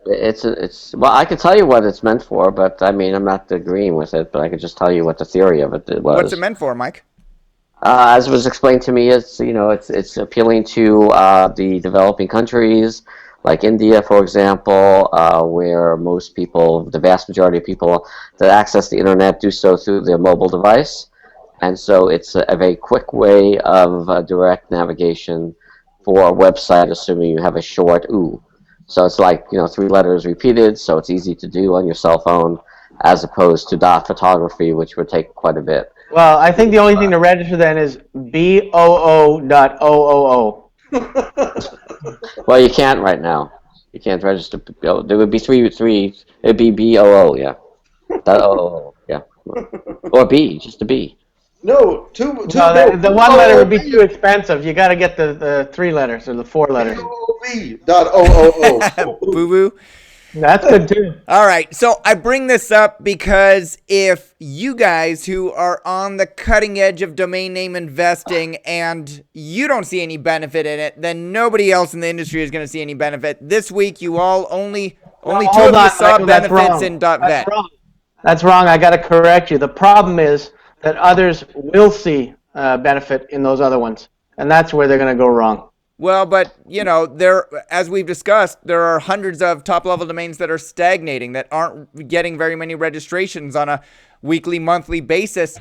Well, I can tell you what it's meant for, but I mean, I'm not agreeing with it, but I can just tell you what the theory of it was. What's it meant for, Mike? As was explained to me, it's appealing to the developing countries, like India, for example, where most people, the vast majority of people that access the internet do so through their mobile device. And so it's a very quick way of direct navigation for a website, assuming you have a short OO. So it's like, 3 letters repeated, so it's easy to do on your cell phone, as opposed to dot photography, which would take quite a bit. Well, I think the only thing to register then is BOO.OOO. Well, you can't right now. You can't register. There would be three. It'd be BOO, yeah. .OOO, yeah. Or B, just a B. No, two. No, the 1 letter would be too expensive. You got to get the 3 letters or the 4 letters. BOV.OOO. Boo-boo. That's good too. All right, so I bring this up because if you guys who are on the cutting edge of domain name investing and you don't see any benefit in it, then nobody else in the industry is going to see any benefit. This week, you all only 2 of you saw benefits in .vet. That's wrong. I got to correct you. The problem is that others will see benefit in those other ones, and that's where they're going to go wrong. Well, but, as we've discussed, there are hundreds of top-level domains that are stagnating, that aren't getting very many registrations on a weekly, monthly basis.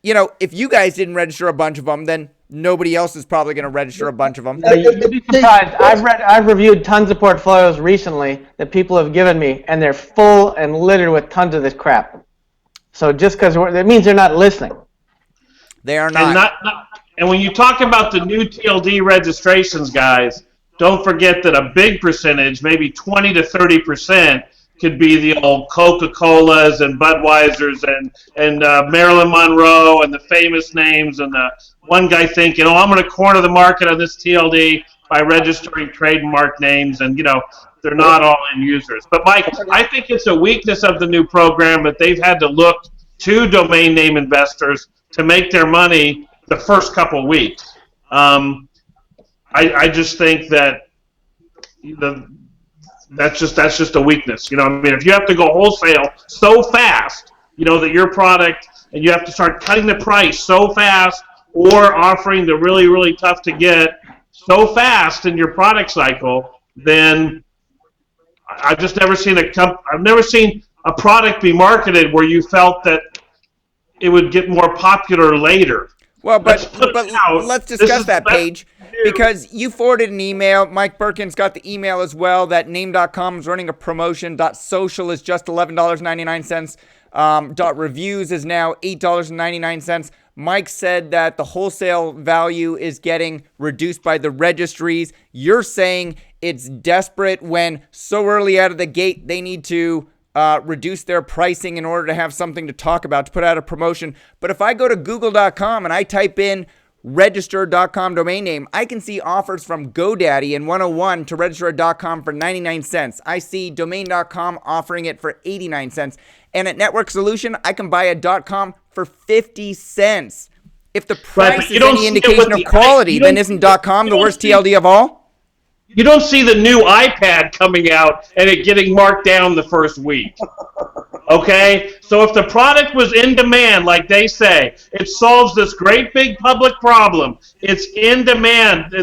If you guys didn't register a bunch of them, then nobody else is probably going to register a bunch of them. No, you'd be surprised. I've reviewed tons of portfolios recently that people have given me, and they're full and littered with tons of this crap. So just because that means they're not listening. They are not. And when you talk about the new TLD registrations, guys, don't forget that a big percentage, maybe 20 to 30%, could be the old Coca-Colas and Budweisers and Marilyn Monroe and the famous names, and the one guy thinking, oh, I'm going to corner the market on this TLD by registering trademark names, and, they're not all end users. But, Mike, I think it's a weakness of the new program that they've had to look to domain name investors to make their money the first couple weeks. I just think that that's just a weakness. If you have to go wholesale so fast, that your product, and you have to start cutting the price so fast, or offering the really, really tough to get so fast in your product cycle, then I've just never seen I've never seen a product be marketed where you felt that it would get more popular later. Well, but let's discuss that, Paige, because you forwarded an email. Mike Berkens got the email as well that name.com is running a promotion. .social is just $11.99. .reviews is now $8.99. Mike said that the wholesale value is getting reduced by the registries. You're saying it's desperate when so early out of the gate they need to reduce their pricing in order to have something to talk about, to put out a promotion. But if I go to google.com and I type in register.com domain name, I can see offers from GoDaddy and 101 to register a .com for 99 cents. I see domain.com offering it for 89 cents. And at Network Solution, I can buy a .com for 50 cents. If the price is any indication of quality, then isn't .com the worst TLD of all? You don't see the new iPad coming out and it getting marked down the first week. Okay? So if the product was in demand, like they say, it solves this great big public problem. It's in demand.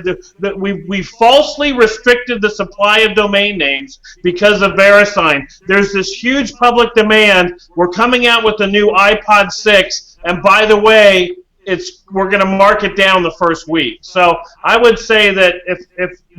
We falsely restricted the supply of domain names because of VeriSign. There's this huge public demand. We're coming out with the new iPod 6, and by the way, we're going to mark it down the first week. So I would say that if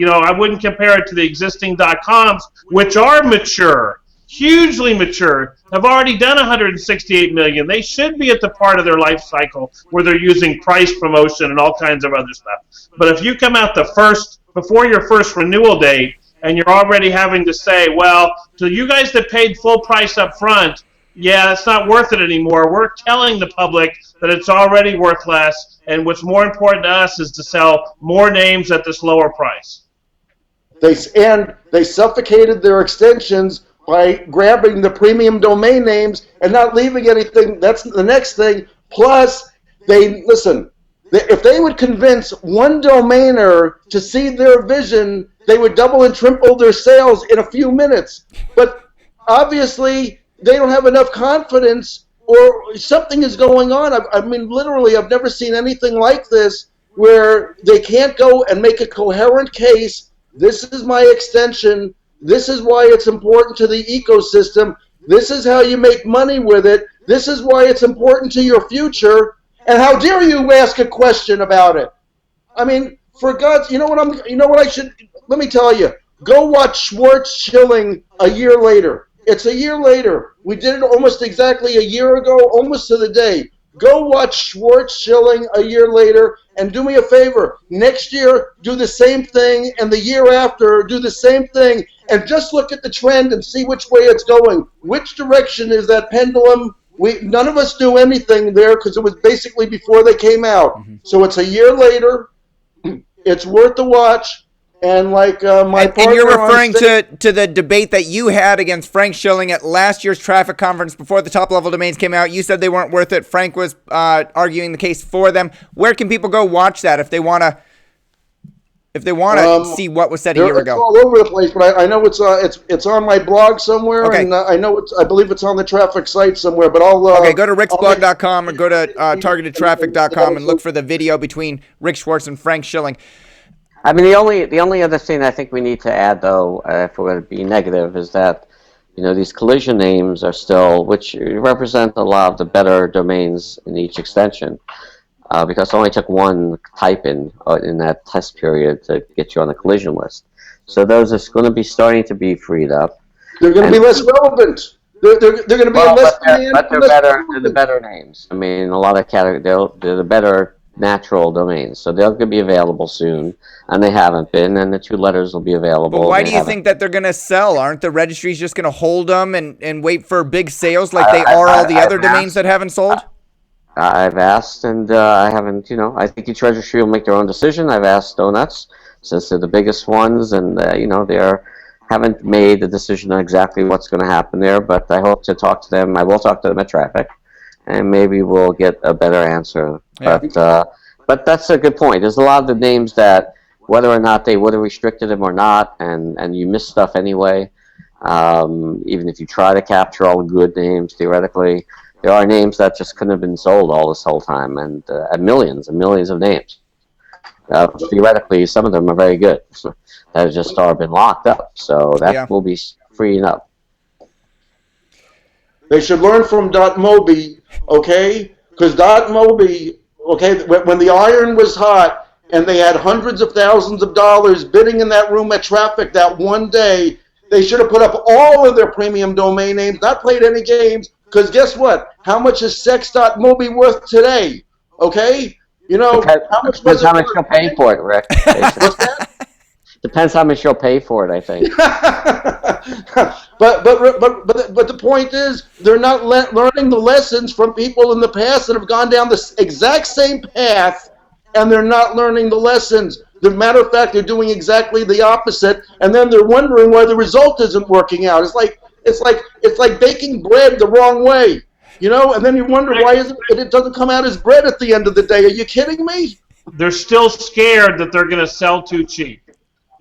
I wouldn't compare it to the existing .coms, which are mature, hugely mature, have already done 168 million. They should be at the part of their life cycle where they're using price promotion and all kinds of other stuff. But if you come out before your first renewal date, and you're already having to say, well, to you guys that paid full price up front, yeah, it's not worth it anymore. We're telling the public that it's already worth less, and what's more important to us is to sell more names at this lower price. They suffocated their extensions by grabbing the premium domain names and not leaving anything. That's the next thing. Plus, if they would convince one domainer to see their vision, they would double and triple their sales in a few minutes. But obviously, they don't have enough confidence, or something is going on. I mean, literally, I've never seen anything like this, where they can't go and make a coherent case. This is my extension. This is why it's important to the ecosystem. This is how you make money with it. This is why it's important to your future. And how dare you ask a question about it? I mean, for God's, let me tell you, go watch Schwartz Schilling a year later. It's a year later. We did it almost exactly a year ago, almost to the day. Go watch Schwartz Schilling a year later, and do me a favor. Next year, do the same thing, and the year after, do the same thing, and just look at the trend and see which way it's going. Which direction is that pendulum? None of us do anything there because it was basically before they came out. Mm-hmm. So it's a year later. It's worth the watch. And like my partner, and you're referring to the debate that you had against Frank Schilling at last year's traffic conference before the top-level domains came out. You said they weren't worth it. Frank was arguing the case for them. Where can people go watch that if they want to see what was said a year ago? It's all over the place, but I know it's on my blog somewhere, okay. And I believe it's on the traffic site somewhere. But I'll go to ricksblog.com or go to targetedtraffic.com and look for the video between Rick Schwartz and Frank Schilling. I mean, the only other thing I think we need to add, though, if we're going to be negative, is that these collision names are still, which represent a lot of the better domains in each extension, because it only took one type in that test period to get you on the collision list. So those are going to be starting to be freed up. They're going to be less relevant. They're going to be less demand. But they're better. They're the better names. I mean, a lot of they're the better natural domains. So they're going to be available soon, and they haven't been. And the 2 letters will be available. But why do you think that they're going to sell? Aren't the registries just going to hold them and wait for big sales like they are all the other domains that haven't sold? I've asked, and I haven't. I think each registry will make their own decision. I've asked Donuts, since they're the biggest ones, and they're haven't made the decision on exactly what's going to happen there, but I hope to talk to them. I will talk to them at Traffic, and maybe we'll get a better answer. Yeah. But that's a good point. There's a lot of the names that, whether or not they would have restricted them or not, and you miss stuff anyway, even if you try to capture all the good names, theoretically, there are names that just couldn't have been sold all this whole time, and millions and millions of names. Theoretically, some of them are very good. That just are been locked up, so that will be freeing up. They should learn from .mobi, okay? Because .mobi, okay, when the iron was hot and they had hundreds of thousands of dollars bidding in that room at Traffic that one day, they should have put up all of their premium domain names, not played any games, because guess what? How much is sex.mobi worth today? Okay? How much depends how much you'll pay for it, Rick. What's that? Depends how much you'll pay for it, I think. but the point is, they're not learning the lessons from people in the past that have gone down the exact same path, and they're not learning the lessons. As a matter of fact, they're doing exactly the opposite, and then they're wondering why the result isn't working out. It's like baking bread the wrong way. And then you wonder why it doesn't come out as bread at the end of the day. Are you kidding me? They're still scared that they're going to sell too cheap.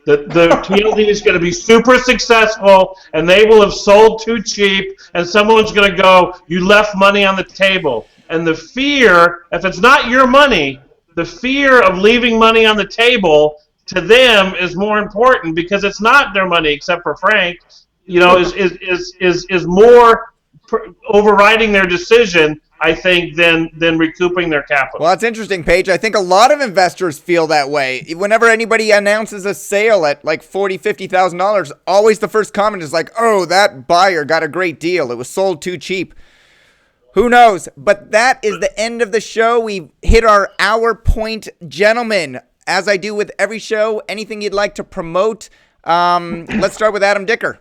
The TLD is going to be super successful, and they will have sold too cheap, and someone's going to go, you left money on the table. And the fear, if it's not your money, the fear of leaving money on the table to them is more important, because it's not their money, except for Frank, is more overriding their decision, I think, than recouping their capital. Well, that's interesting, Paige. I think a lot of investors feel that way. Whenever anybody announces a sale at like $40,000, $50,000, always the first comment is like, oh, that buyer got a great deal. It was sold too cheap. Who knows? But that is the end of the show. We've hit our hour point. Gentlemen, as I do with every show, anything you'd like to promote? Let's start with Adam Dicker.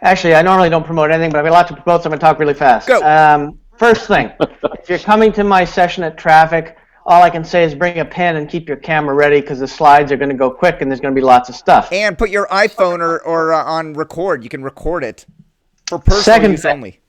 Actually, I normally don't promote anything, but I have a lot to promote, so I'm going to talk really fast. Go. First thing, if you're coming to my session at Traffic, all I can say is bring a pen and keep your camera ready, because the slides are going to go quick and there's going to be lots of stuff. And put your iPhone or on record. You can record it for personal use only.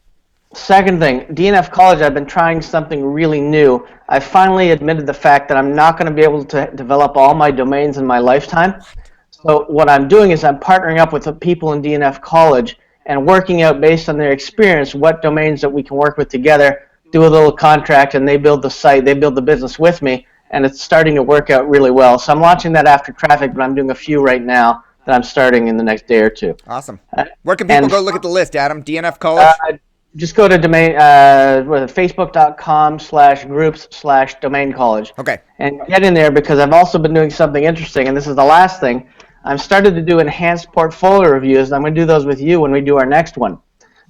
Second thing, DNF College, I've been trying something really new. I finally admitted the fact that I'm not going to be able to develop all my domains in my lifetime. So what I'm doing is I'm partnering up with the people in DNF College and working out, based on their experience, what domains that we can work with together, do a little contract, and they build the site, they build the business with me, and it's starting to work out really well. So I'm launching that after Traffic, but I'm doing a few right now that I'm starting in the next day or two. Awesome. Where can people go look at the list, Adam? DNF College? Just go to facebook.com/groups/domain college. Okay. And get in there, because I've also been doing something interesting, and this is the last thing. I've started to do enhanced portfolio reviews, and I'm going to do those with you when we do our next one.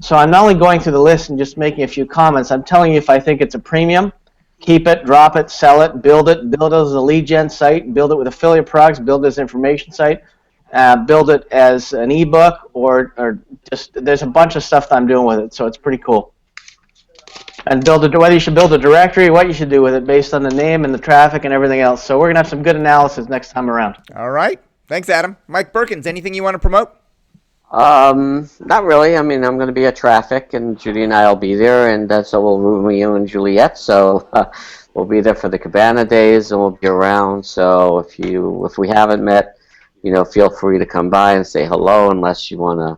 So I'm not only going through the list and just making a few comments, I'm telling you if I think it's a premium, keep it, drop it, sell it, build it as a lead gen site, build it with affiliate products, build it as an information site, build it as an ebook, or just, there's a bunch of stuff that I'm doing with it, so it's pretty cool. And whether you should build a directory, what you should do with it based on the name and the traffic and everything else. So we're going to have some good analysis next time around. All right. Thanks, Adam. Mike Berkens, anything you want to promote? Not really. I mean, I'm going to be at Traffic, and Judy and I will be there, and so will Romeo and Juliet. So we'll be there for the Cabana days, and we'll be around. So if we haven't met, feel free to come by and say hello, unless you want to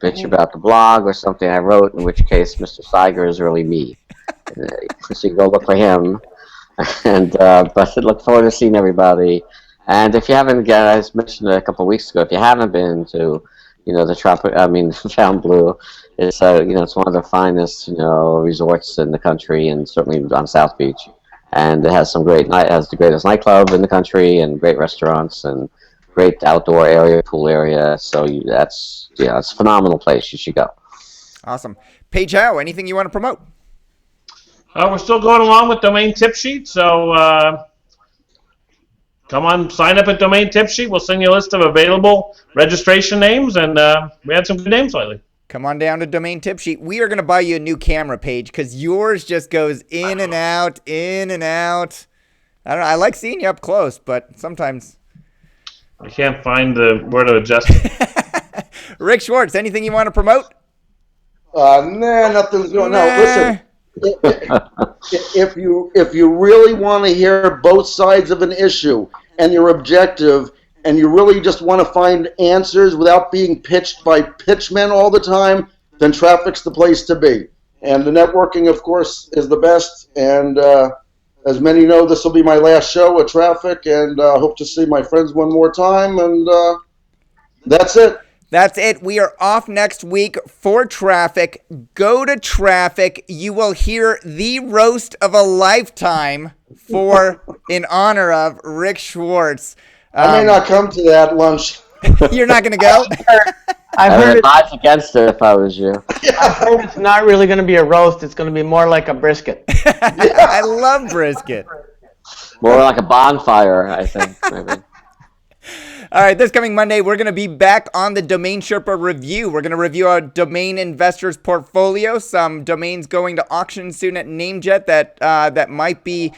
bitch about the blog or something I wrote, in which case Mr. Cyger is really me. So you go look for him. And but look forward to seeing everybody. And if you haven't, guys, mentioned it a couple of weeks ago, if you haven't been to, the Fontainebleau, it's it's one of the finest, resorts in the country, and certainly on South Beach. and it has some great has the greatest nightclub in the country and great restaurants and great outdoor area, pool area. So it's a phenomenal place. You should go. Awesome. Paige Howe, anything you want to promote? We're still going along with Domain Tip Sheet, so come on, sign up at Domain Tip Sheet. We'll send you a list of available registration names, and we had some good names lately. Come on down to Domain Tip Sheet. We are going to buy you a new camera, Paige, because yours just goes in and out, in and out. I don't know. I like seeing you up close, but sometimes I can't find where to adjust it. Rick Schwartz, anything you want to promote? Nah, nothing's going. No, listen. If you really want to hear both sides of an issue and you're objective and you really just want to find answers without being pitched by pitchmen all the time, then traffic's the place to be. And the networking, of course, is the best. And as many know, this will be my last show at Traffic, and I hope to see my friends one more time. And that's it. That's it. We are off next week for Traffic. Go to Traffic. You will hear the roast of a lifetime in honor of Rick Schwartz. I may not come to that lunch. You're not going to go? I've heard odds against it if I was you. I've heard it's not really going to be a roast. It's going to be more like a brisket. I love brisket. More like a bonfire, I think, maybe. All right, this coming Monday, we're going to be back on the DomainSherpa Review. We're going to review our domain investors portfolio, some domains going to auction soon at Namejet that might be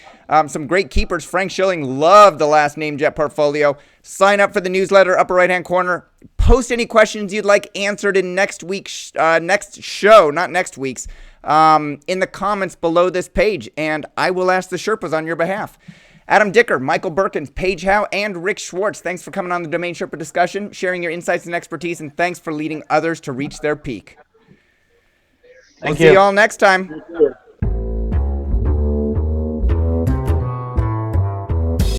some great keepers. Frank Schilling loved the last Namejet portfolio. Sign up for the newsletter, upper right-hand corner. Post any questions you'd like answered in next week's, next show, not next week's, in the comments below this page, and I will ask the Sherpas on your behalf. Adam Dicker, Michael Berkens, Paige Howe, and Rick Schwartz, thanks for coming on the DomainSherpa Discussion, sharing your insights and expertise, and thanks for leading others to reach their peak. Thank We'll see you all next time.